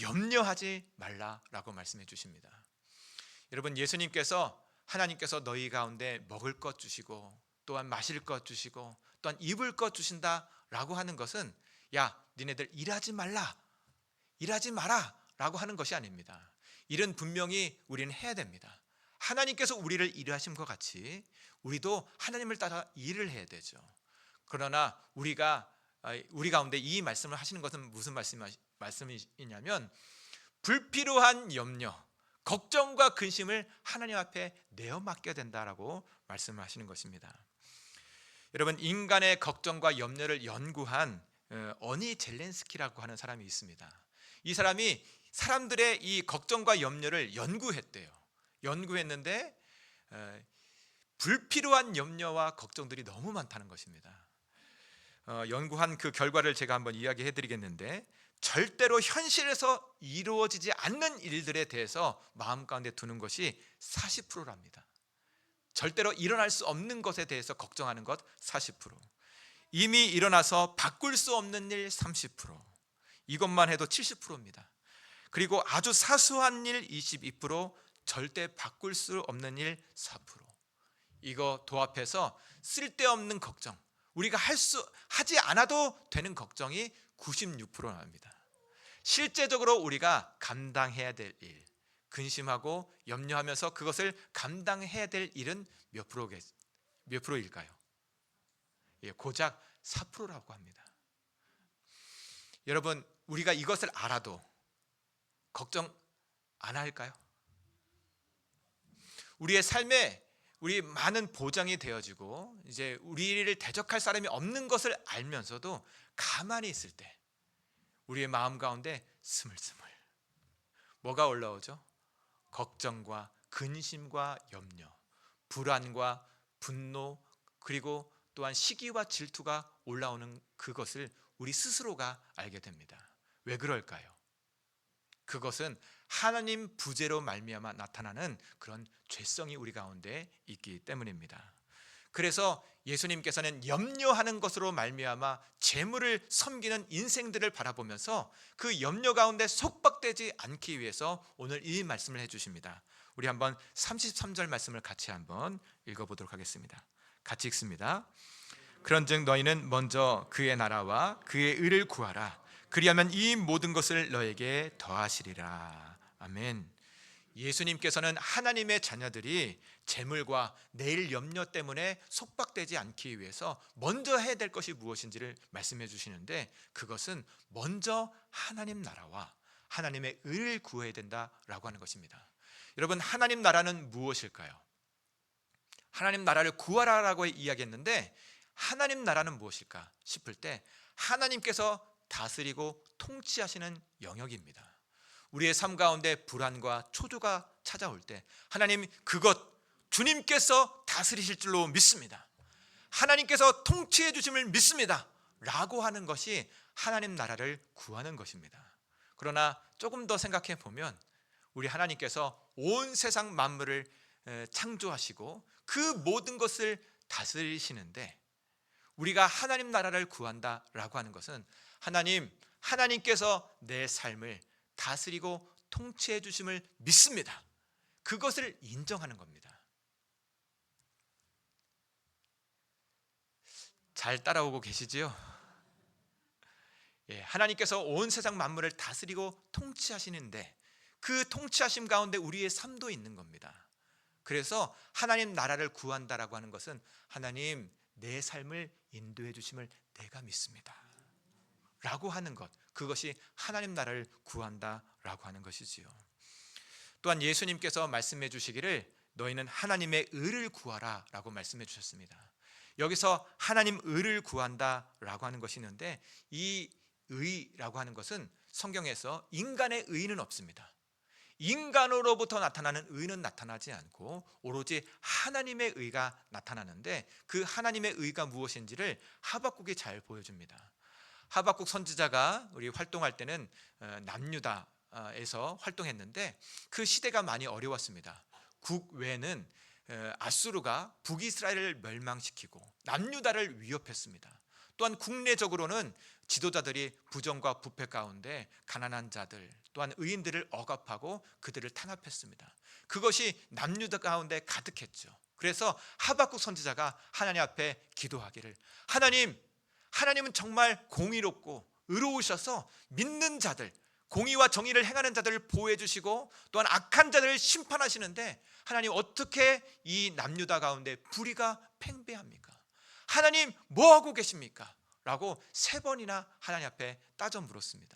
염려하지 말라라고 말씀해 주십니다. 여러분, 예수님께서, 하나님께서 너희 가운데 먹을 것 주시고 또한 마실 것 주시고 또한 입을 것 주신다라고 하는 것은, 야, 니네들 일하지 말라, 일하지 마라 라고 하는 것이 아닙니다. 일은 분명히 우리는 해야 됩니다. 하나님께서 우리를 일하신 것 같이 우리도 하나님을 따라 일을 해야 되죠. 그러나 우리 가운데 이 말씀을 하시는 것은 무슨 말씀이냐면, 불필요한 염려, 걱정과 근심을 하나님 앞에 내어 맡겨야 된다라고 말씀을 하시는 것입니다. 여러분, 인간의 걱정과 염려를 연구한 어니 젤렌스키라고 하는 사람이 있습니다. 이 사람이 사람들의 이 걱정과 염려를 연구했대요. 연구했는데 불필요한 염려와 걱정들이 너무 많다는 것입니다. 연구한 그 결과를 제가 한번 이야기해 드리겠는데, 절대로 현실에서 이루어지지 않는 일들에 대해서 마음 가운데 두는 것이 40%랍니다. 절대로 일어날 수 없는 것에 대해서 걱정하는 것 40%, 이미 일어나서 바꿀 수 없는 일 30%, 이것만 해도 70%입니다. 그리고 아주 사소한 일 22%, 절대 바꿀 수 없는 일 4%. 이거 도합해서 쓸데없는 걱정, 우리가 하지 않아도 되는 걱정이 96% 나옵니다. 실제적으로 우리가 감당해야 될 일, 근심하고 염려하면서 그것을 감당해야 될 일은 몇 프로일까요? 예, 고작 4%라고 합니다. 여러분, 우리가 이것을 알아도 걱정 안 할까요? 우리의 삶에 우리 많은 보장이 되어지고 이제 우리를 대적할 사람이 없는 것을 알면서도 가만히 있을 때 우리의 마음 가운데 스물스물 뭐가 올라오죠? 걱정과 근심과 염려, 불안과 분노, 그리고 또한 시기와 질투가 올라오는 그것을 우리 스스로가 알게 됩니다. 왜 그럴까요? 그것은 하나님 부재로 말미암아 나타나는 그런 죄성이 우리 가운데 있기 때문입니다. 그래서 예수님께서는 염려하는 것으로 말미암아 재물을 섬기는 인생들을 바라보면서 그 염려 가운데 속박되지 않기 위해서 오늘 이 말씀을 해주십니다. 우리 한번 33절 말씀을 같이 한번 읽어보도록 하겠습니다. 같이 읽습니다. 그런즉 너희는 먼저 그의 나라와 그의 의를 구하라. 그리하면 이 모든 것을 너에게 더하시리라. 아멘. 예수님께서는 하나님의 자녀들이 재물과 내일 염려 때문에 속박되지 않기 위해서 먼저 해야 될 것이 무엇인지를 말씀해 주시는데, 그것은 먼저 하나님 나라와 하나님의 의를 구해야 된다라고 하는 것입니다. 여러분, 하나님 나라는 무엇일까요? 하나님 나라를 구하라라고 이야기했는데 하나님 나라는 무엇일까 싶을 때 하나님께서 다스리고 통치하시는 영역입니다. 우리의 삶 가운데 불안과 초조가 찾아올 때 하나님, 그것 주님께서 다스리실 줄로 믿습니다. 하나님께서 통치해 주심을 믿습니다 라고 하는 것이 하나님 나라를 구하는 것입니다. 그러나 조금 더 생각해 보면 우리 하나님께서 온 세상 만물을 창조하시고 그 모든 것을 다스리시는데, 우리가 하나님 나라를 구한다라고 하는 것은 하나님께서 내 삶을 다스리고 통치해 주심을 믿습니다. 그것을 인정하는 겁니다. 잘 따라오고 계시지요? 예, 하나님께서 온 세상 만물을 다스리고 통치하시는데 그 통치하심 가운데 우리의 삶도 있는 겁니다. 그래서 하나님 나라를 구한다라고 하는 것은 하나님, 내 삶을 인도해 주심을 내가 믿습니다 라고 하는 것, 그것이 하나님 나라를 구한다라고 하는 것이지요. 또한 예수님께서 말씀해 주시기를 너희는 하나님의 의를 구하라 라고 말씀해 주셨습니다. 여기서 하나님 의를 구한다라고 하는 것이 있는데, 이 의라고 하는 것은 성경에서 인간의 의는 없습니다. 인간으로부터 나타나는 의는 나타나지 않고 오로지 하나님의 의가 나타나는데, 그 하나님의 의가 무엇인지를 하박국이 잘 보여줍니다. 하박국 선지자가 우리 활동할 때는 남유다에서 활동했는데 그 시대가 많이 어려웠습니다. 국외는 아수르가 북이스라엘을 멸망시키고 남유다를 위협했습니다. 또한 국내적으로는 지도자들이 부정과 부패 가운데 가난한 자들 또한 의인들을 억압하고 그들을 탄압했습니다. 그것이 남유다 가운데 가득했죠. 그래서 하박국 선지자가 하나님 앞에 기도하기를, 하나님은 정말 공의롭고 의로우셔서 믿는 자들, 공의와 정의를 행하는 자들을 보호해 주시고 또한 악한 자들을 심판하시는데 하나님, 어떻게 이 남유다 가운데 불의가 팽배합니까? 하나님, 뭐하고 계십니까? 라고 3번이나 하나님 앞에 따져 물었습니다.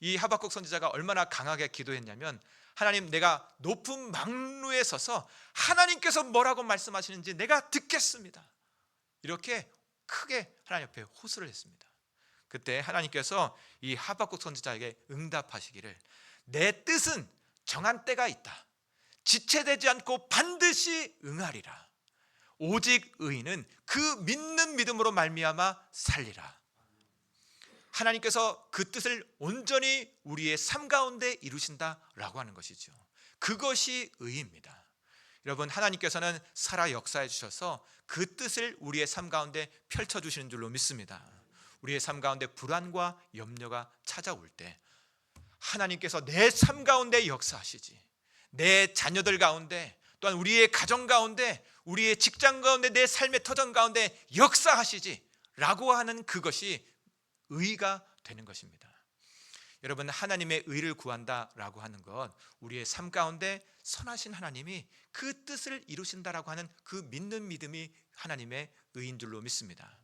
이 하박국 선지자가 얼마나 강하게 기도했냐면, 하나님, 내가 높은 망루에 서서 하나님께서 뭐라고 말씀하시는지 내가 듣겠습니다, 이렇게 크게 하나님 앞에 호소를 했습니다. 그때 하나님께서 이 하박국 선지자에게 응답하시기를, 내 뜻은 정한 때가 있다. 지체되지 않고 반드시 응하리라. 오직 의인은 그 믿는 믿음으로 말미암아 살리라. 하나님께서 그 뜻을 온전히 우리의 삶 가운데 이루신다라고 하는 것이죠. 그것이 의입니다. 여러분, 하나님께서는 살아 역사해 주셔서 그 뜻을 우리의 삶 가운데 펼쳐주시는 줄로 믿습니다. 우리의 삶 가운데 불안과 염려가 찾아올 때 하나님께서 내 삶 가운데 역사하시지, 내 자녀들 가운데 또한 우리의 가정 가운데 우리의 직장 가운데 내 삶의 터전 가운데 역사하시지 라고 하는 그것이 의가 되는 것입니다. 여러분, 하나님의 의를 구한다라고 하는 것, 우리의 삶 가운데 선하신 하나님이 그 뜻을 이루신다라고 하는 그 믿는 믿음이 하나님의 의인 줄로 믿습니다.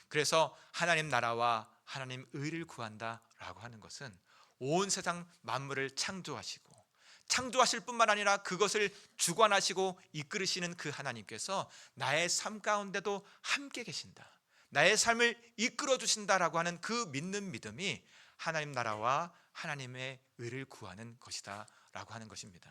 그래서 하나님 나라와 하나님 의를 구한다라고 하는 것은 온 세상 만물을 창조하실 뿐만 아니라 그것을 주관하시고 이끌으시는 그 하나님께서 나의 삶 가운데도 함께 계신다, 나의 삶을 이끌어 주신다라고 하는 그 믿는 믿음이 하나님 나라와 하나님의 의를 구하는 것이다 라고 하는 것입니다.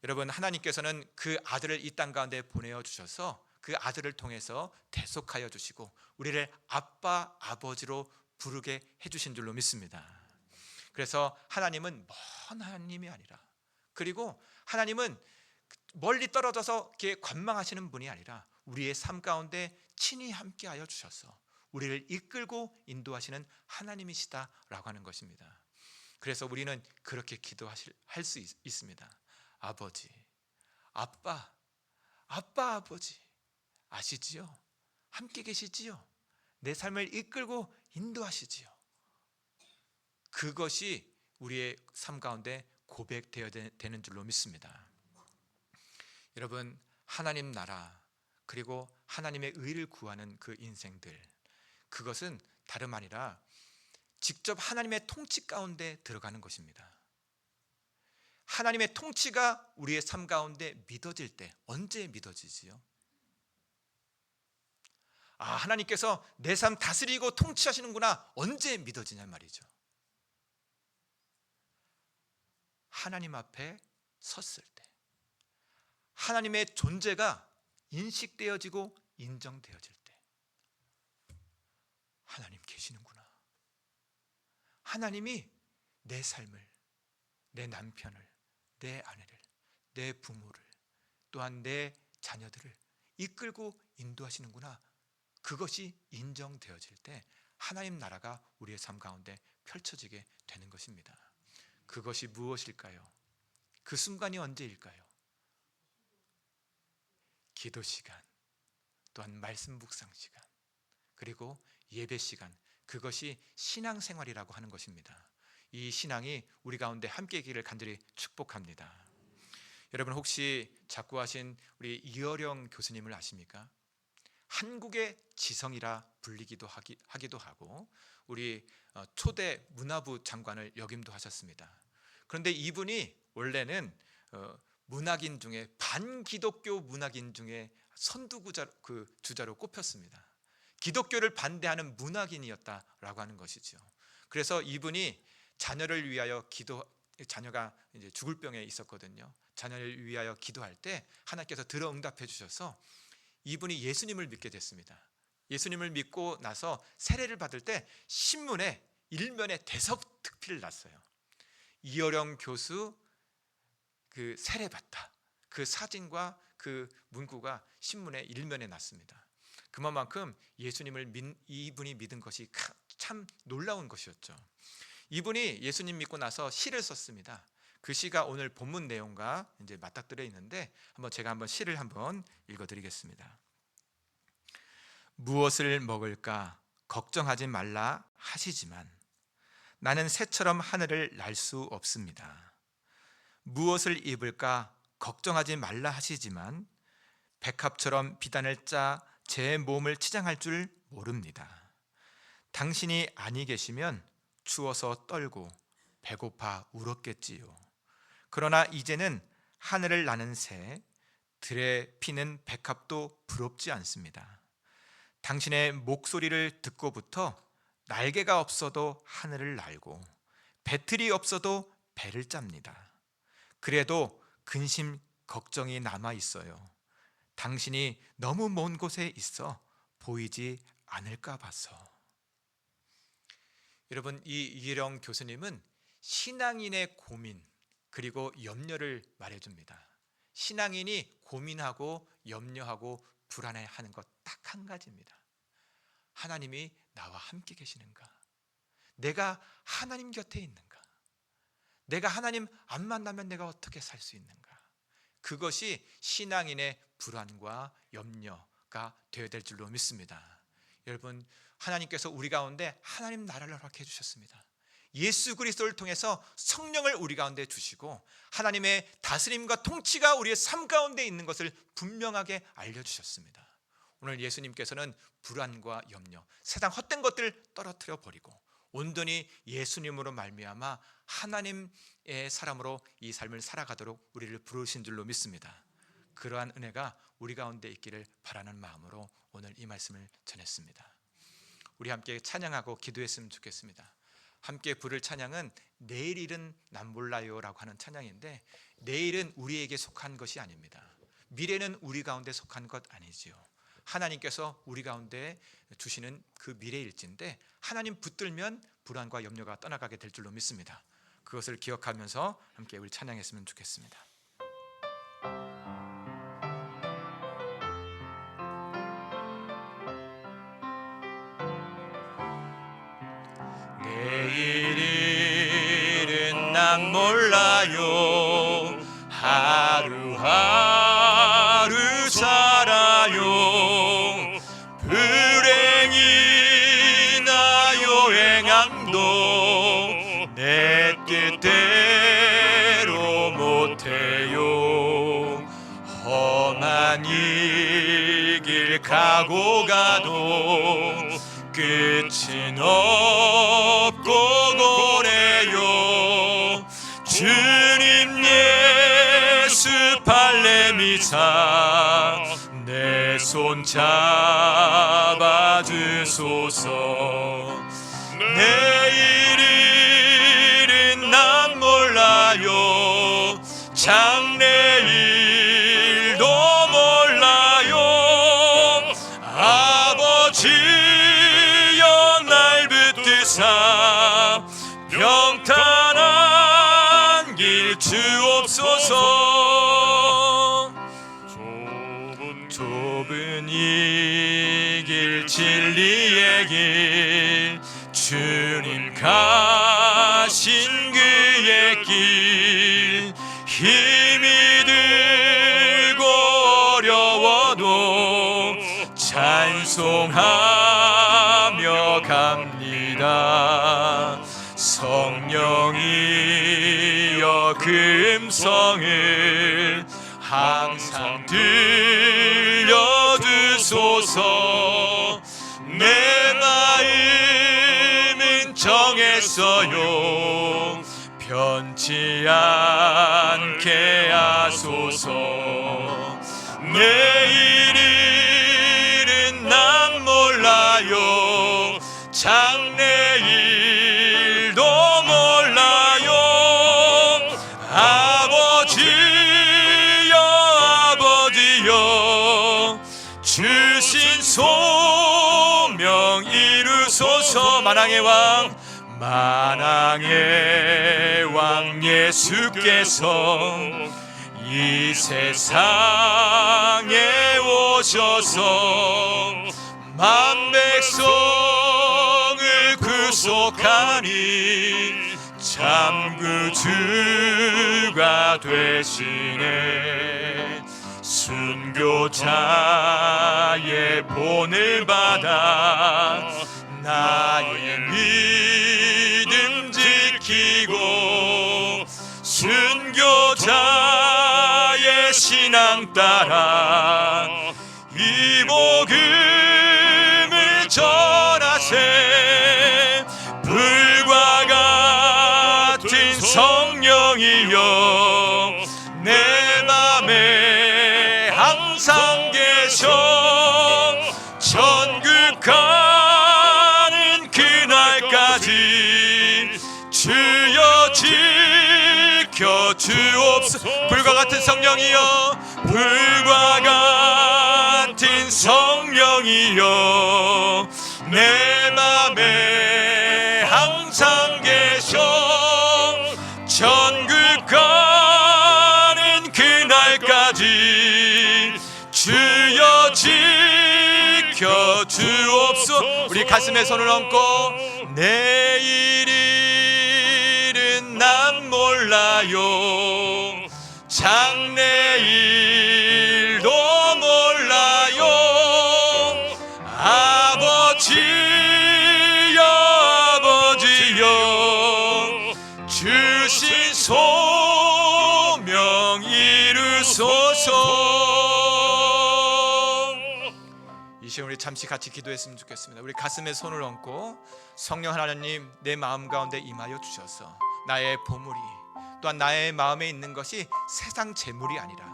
여러분, 하나님께서는 그 아들을 이 땅 가운데 보내어 주셔서 그 아들을 통해서 대속하여 주시고 우리를 아빠, 아버지로 부르게 해주신 줄로 믿습니다. 그래서 하나님은 먼 하나님이 아니라, 그리고 하나님은 멀리 떨어져서 이렇게 관망하시는 분이 아니라 우리의 삶 가운데 친히 함께하여 주셔서 우리를 이끌고 인도하시는 하나님이시다라고 하는 것입니다. 그래서 우리는 그렇게 할 수 있습니다. 아버지, 아빠, 아버지 아시지요? 함께 계시지요? 내 삶을 이끌고 인도하시지요? 그것이 우리의 삶 가운데 고백되어야 되는 줄로 믿습니다. 여러분, 하나님 나라 그리고 하나님의 의를 구하는 그 인생들, 그것은 다름 아니라 직접 하나님의 통치 가운데 들어가는 것입니다. 하나님의 통치가 우리의 삶 가운데 믿어질 때, 언제 믿어지지요? 하나님께서 내 삶 다스리고 통치하시는구나, 언제 믿어지냐 말이죠. 하나님 앞에 섰을 때, 하나님의 존재가 인식되어지고 인정되어질 때, 하나님 계시는구나, 하나님이 내 삶을, 내 남편을, 내 아내를, 내 부모를, 또한 내 자녀들을 이끌고 인도하시는구나, 그것이 인정되어질 때 하나님 나라가 우리의 삶 가운데 펼쳐지게 되는 것입니다. 그것이 무엇일까요? 그 순간이 언제일까요? 기도 시간, 또한 말씀 묵상 시간, 그리고 예배 시간, 그것이 신앙생활이라고 하는 것입니다. 이 신앙이 우리 가운데 함께이기를 간절히 축복합니다. 여러분, 혹시 작고하신 우리 이어령 교수님을 아십니까? 한국의 지성이라 불리기도 하기도 하고 우리 초대 문화부 장관을 역임도 하셨습니다. 그런데 이분이 원래는 문학인 중에, 반기독교 문학인 중에 주자로 꼽혔습니다. 기독교를 반대하는 문학인이었다라고 하는 것이죠. 그래서 이분이 자녀를 위하여 자녀가 이제 죽을 병에 있었거든요. 자녀를 위하여 기도할 때 하나님께서 들어 응답해 주셔서 이분이 예수님을 믿게 됐습니다. 예수님을 믿고 나서 세례를 받을 때 신문에 일면에 대서특필을 났어요. 이어령 교수 그 세례받다, 그 사진과 그 문구가 신문에 일면에 났습니다. 그만큼 예수님을 이분이 믿은 것이 참 놀라운 것이었죠. 이분이 예수님 믿고 나서 시를 썼습니다. 그 시가 오늘 본문 내용과 이제 맞닥뜨려 있는데 제가 시를 읽어드리겠습니다. 무엇을 먹을까 걱정하지 말라 하시지만 나는 새처럼 하늘을 날 수 없습니다. 무엇을 입을까 걱정하지 말라 하시지만 백합처럼 비단을 짜 제 몸을 치장할 줄 모릅니다. 당신이 아니 계시면 추워서 떨고 배고파 울었겠지요. 그러나 이제는 하늘을 나는 새, 들에 피는 백합도 부럽지 않습니다. 당신의 목소리를 듣고부터 날개가 없어도 하늘을 날고 배틀이 없어도 배를 짭니다. 그래도 근심 걱정이 남아 있어요. 당신이 너무 먼 곳에 있어 보이지 않을까 봐서. 여러분, 이 이어령 교수님은 신앙인의 고민 그리고 염려를 말해줍니다. 신앙인이 고민하고 염려하고 불안해하는 것 딱 한 가지입니다. 하나님이 나와 함께 계시는가? 내가 하나님 곁에 있는가? 내가 하나님 안 만나면 내가 어떻게 살 수 있는가? 그것이 신앙인의 불안과 염려가 되어야 될 줄로 믿습니다. 여러분, 하나님께서 우리 가운데 하나님 나라를 허락해 주셨습니다. 예수 그리스도를 통해서 성령을 우리 가운데 주시고 하나님의 다스림과 통치가 우리의 삶 가운데 있는 것을 분명하게 알려주셨습니다. 오늘 예수님께서는 불안과 염려, 세상 헛된 것들을 떨어뜨려 버리고 온전히 예수님으로 말미암아 하나님의 사람으로 이 삶을 살아가도록 우리를 부르신 줄로 믿습니다. 그러한 은혜가 우리 가운데 있기를 바라는 마음으로 오늘 이 말씀을 전했습니다. 우리 함께 찬양하고 기도했으면 좋겠습니다. 함께 부를 찬양은 내일 일은 난 몰라요라고 하는 찬양인데, 내일은 우리에게 속한 것이 아닙니다. 미래는 우리 가운데 속한 것 아니지요. 하나님께서 우리 가운데 주시는 그 미래일진데, 하나님 붙들면 불안과 염려가 떠나가게 될 줄로 믿습니다. 그것을 기억하면서 함께 우리 찬양했으면 좋겠습니다. 내일 일은 난 몰라요. 하루하루 살아요. 불행이나 요행함도 내 뜻대로 못해요. 험한 이 길 가고 가도 끝은 없고 고래요. 주님 예수 발레미사 내 손 잡아주소서. 내일은 난 몰라요. 장래일도 몰라요. 아버지여 날 붙드사 평탄한 길 주옵소서. 좁은 이 길 진리의 길 주님 가신 그의 길 힘이 들고 어려워도 찬송하며 갑니다. 성령이여 그 음성을 항상 들려주소서. 내 마음은 정했어요. 변치 않게 하소서. 내일은 난 몰라요. 장래일도 몰라요. 아버지여 주신 소명 이루소서. 만왕의 왕 예수께서 이 세상에 오셔서 만백성을 구속하니 참 구주가 되시네. 순교자의 본을 받아 나의 믿음 지키고 순교자의 신앙 따라 이 복음을 전하세. 불과 같은 성령이여 내 맘에 항상 계셔. 천국 가는 그날까지 주여 지켜 주옵소서. 불과 같은 성령이여 불과 같은 성령이여 내 맘에 항상 계셔. 천국 가는 그날까지 주여 지켜 주옵소서. 우리 가슴에 손을 얹고 내일은 난 몰라요. 장래일도 몰라요. 아버지 주신 소명 이루소서. 이 시간 우리 잠시 같이 기도했으면 좋겠습니다. 우리 가슴에 손을 얹고 성령 하나님 내 마음 가운데 임하여 주셔서 나의 보물이 또한 나의 마음에 있는 것이 세상 재물이 아니라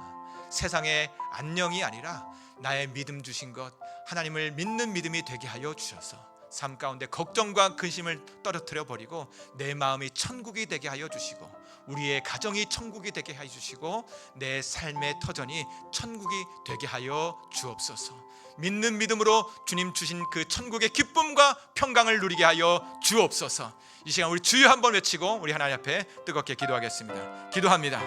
세상의 안녕이 아니라 나의 믿음 주신 것 하나님을 믿는 믿음이 되게 하여 주셔서 삶 가운데 걱정과 근심을 떨어뜨려 버리고 내 마음이 천국이 되게 하여 주시고 우리의 가정이 천국이 되게 하여 주시고 내 삶의 터전이 천국이 되게 하여 주옵소서. 믿는 믿음으로 주님 주신 그 천국의 기쁨과 평강을 누리게 하여 주옵소서. 이 시간 우리 주여 한번 외치고 우리 하나님 앞에 뜨겁게 기도하겠습니다. 기도합니다.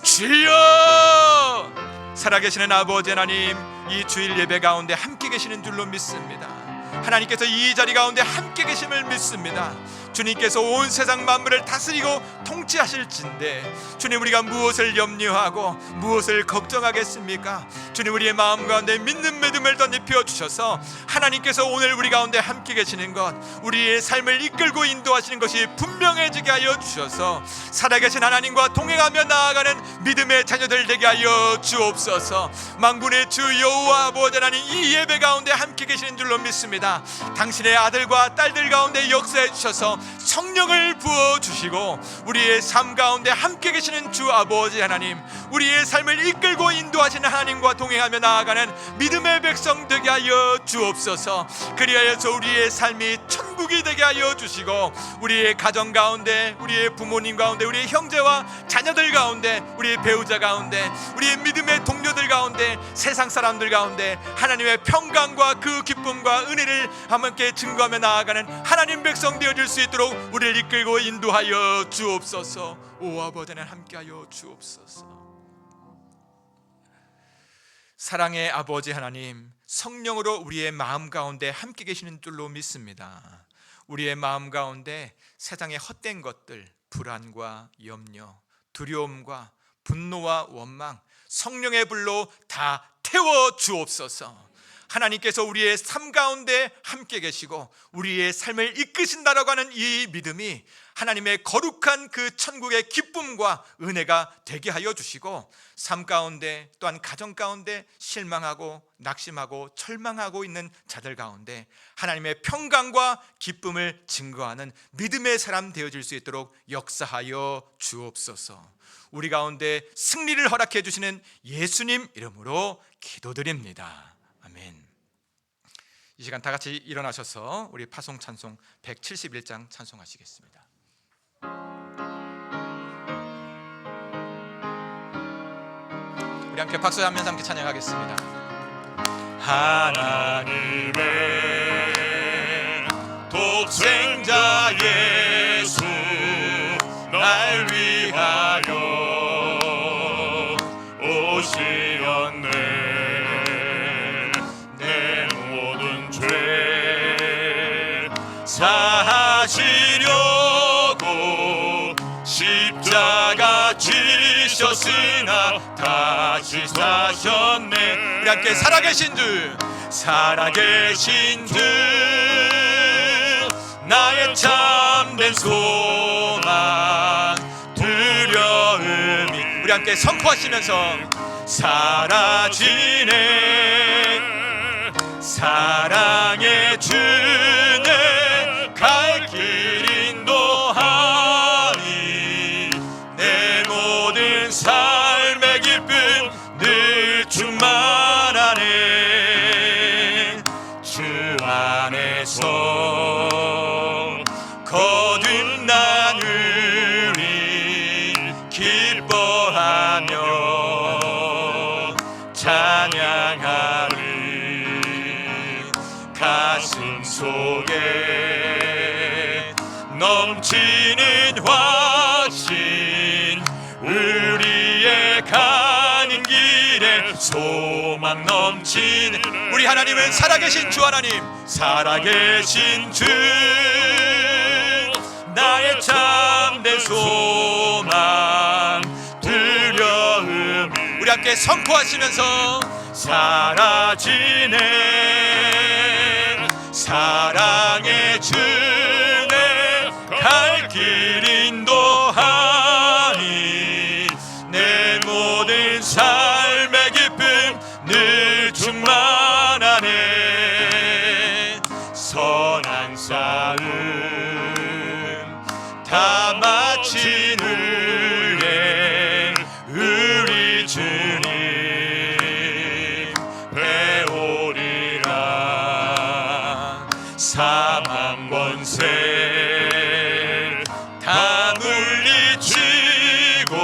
주여! 살아계시는 아버지 하나님, 이 주일 예배 가운데 함께 계시는 줄로 믿습니다. 하나님께서 이 자리 가운데 함께 계심을 믿습니다. 주님께서 온 세상 만물을 다스리고 통치하실진데 주님, 우리가 무엇을 염려하고 무엇을 걱정하겠습니까? 주님, 우리의 마음 가운데 믿는 믿음을 덧입혀 주셔서 하나님께서 오늘 우리 가운데 함께 계시는 것, 우리의 삶을 이끌고 인도하시는 것이 분명해지게 하여 주셔서 살아계신 하나님과 동행하며 나아가는 믿음의 자녀들 되게 하여 주옵소서. 만군의 주 여호와 아버지 하나님, 이 예배 가운데 함께 계시는 줄로 믿습니다. 당신의 아들과 딸들 가운데 역사해 주셔서 성령을 부어주시고 우리의 삶 가운데 함께 계시는 주 아버지 하나님, 우리의 삶을 이끌고 인도하시는 하나님과 동행하며 나아가는 믿음의 백성 되게 하여 주옵소서. 그리하여서 우리의 삶이 천국이 되게 하여 주시고 우리의 가정 가운데, 우리의 부모님 가운데, 우리의 형제와 자녀들 가운데, 우리의 배우자 가운데, 우리의 믿음의 동료들 가운데, 세상 사람들 가운데 하나님의 평강과 그 기쁨과 은혜를 함께 증거하며 나아가는 하나님 백성 되어질 수 있도록 우리를 이끌고 인도하여 주옵소서. 오 아버지 하나님, 함께하여 주옵소서. 사랑의 아버지 하나님, 성령으로 우리의 마음 가운데 함께 계시는 줄로 믿습니다. 우리의 마음 가운데 세상의 헛된 것들, 불안과 염려, 두려움과 분노와 원망, 성령의 불로 다 태워 주옵소서. 하나님께서 우리의 삶 가운데 함께 계시고 우리의 삶을 이끄신다라고 하는 이 믿음이 하나님의 거룩한 그 천국의 기쁨과 은혜가 되게 하여 주시고 삶 가운데 또한 가정 가운데 실망하고 낙심하고 절망하고 있는 자들 가운데 하나님의 평강과 기쁨을 증거하는 믿음의 사람 되어질 수 있도록 역사하여 주옵소서. 우리 가운데 승리를 허락해 주시는 예수님 이름으로 기도드립니다. 아멘. 이 시간 다 같이 일어나셔서 우리 파송 찬송 171장 찬송하시겠습니다. 우리 함께 박수하면서 함께 찬양하겠습니다. 하나님의 독생자 예수 날 위하여 오시었네. 내 모든 죄 사하시려고 십자가 지셨으나 다시 사셨네. 우리 함께 살아계신 주, 살아계신 주 나의 참된 소망 두려움이 우리 함께 선포하시면서 사라지네. 사랑의 주내 갈 길 인도하니 내 모든 삶의 기쁨 늘 충만하네. 주 안에서 거듭난 우리 기뻐하며 찬양하리. 가슴 속에 넘치는 확신 우리의 가는 길에 소망 넘치는 우리 하나님은 살아계신 주 하나님, 살아계신 주 나의 참된 소망 두려움 우리 함께 선포하시면서 사라지네. 사랑의 주내 갈 길 인도 물리치고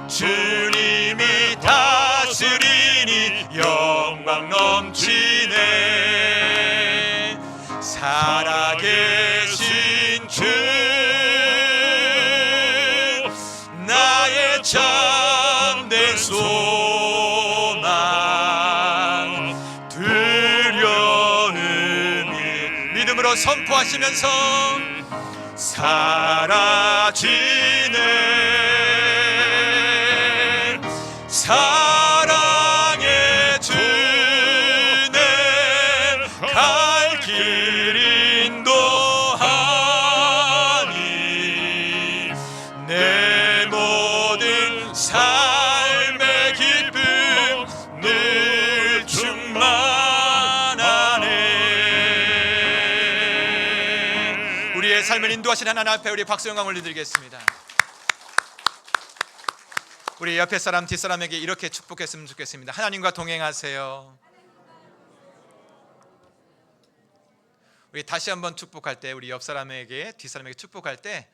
주님이 다스리니 영광 넘치네. 살아계신 주 나의 참된 소망 두려움이 믿음으로 선포하시면서 사라지네. 사랑의 주님 갈 길 인도하니 내 모든 삶의 기쁨 늘 충만하네. 우리의 삶을 인도하신 하나님 앞에 우리 박수 영광 올려드리겠습니다. 우리 옆에 사람 뒷사람에게 이렇게 축복했으면 좋겠습니다. 하나님과 동행하세요. 우리 다시 한번 축복할 때, 우리 옆 사람에게 뒷사람에게 축복할 때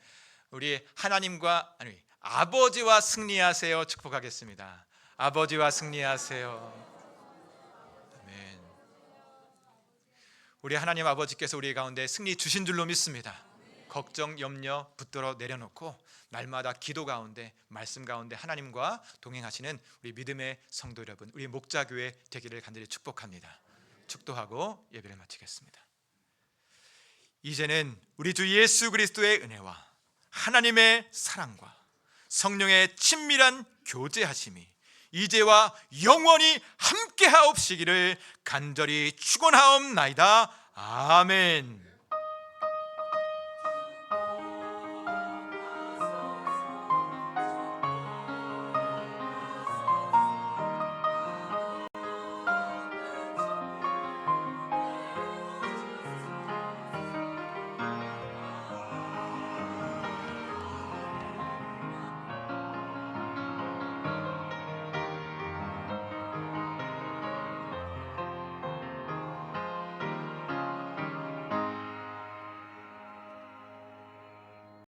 우리 하나님과 아버지와 승리하세요 축복하겠습니다. 아버지와 승리하세요. 아멘. 우리 하나님 아버지께서 우리 가운데 승리 주신 줄로 믿습니다. 걱정, 염려 붙들어 내려놓고 날마다 기도 가운데, 말씀 가운데 하나님과 동행하시는 우리 믿음의 성도 여러분, 우리 목자교회 되기를 간절히 축복합니다. 축도하고 예배를 마치겠습니다. 이제는 우리 주 예수 그리스도의 은혜와 하나님의 사랑과 성령의 친밀한 교제하심이 이제와 영원히 함께하옵시기를 간절히 축원하옵나이다. 아멘.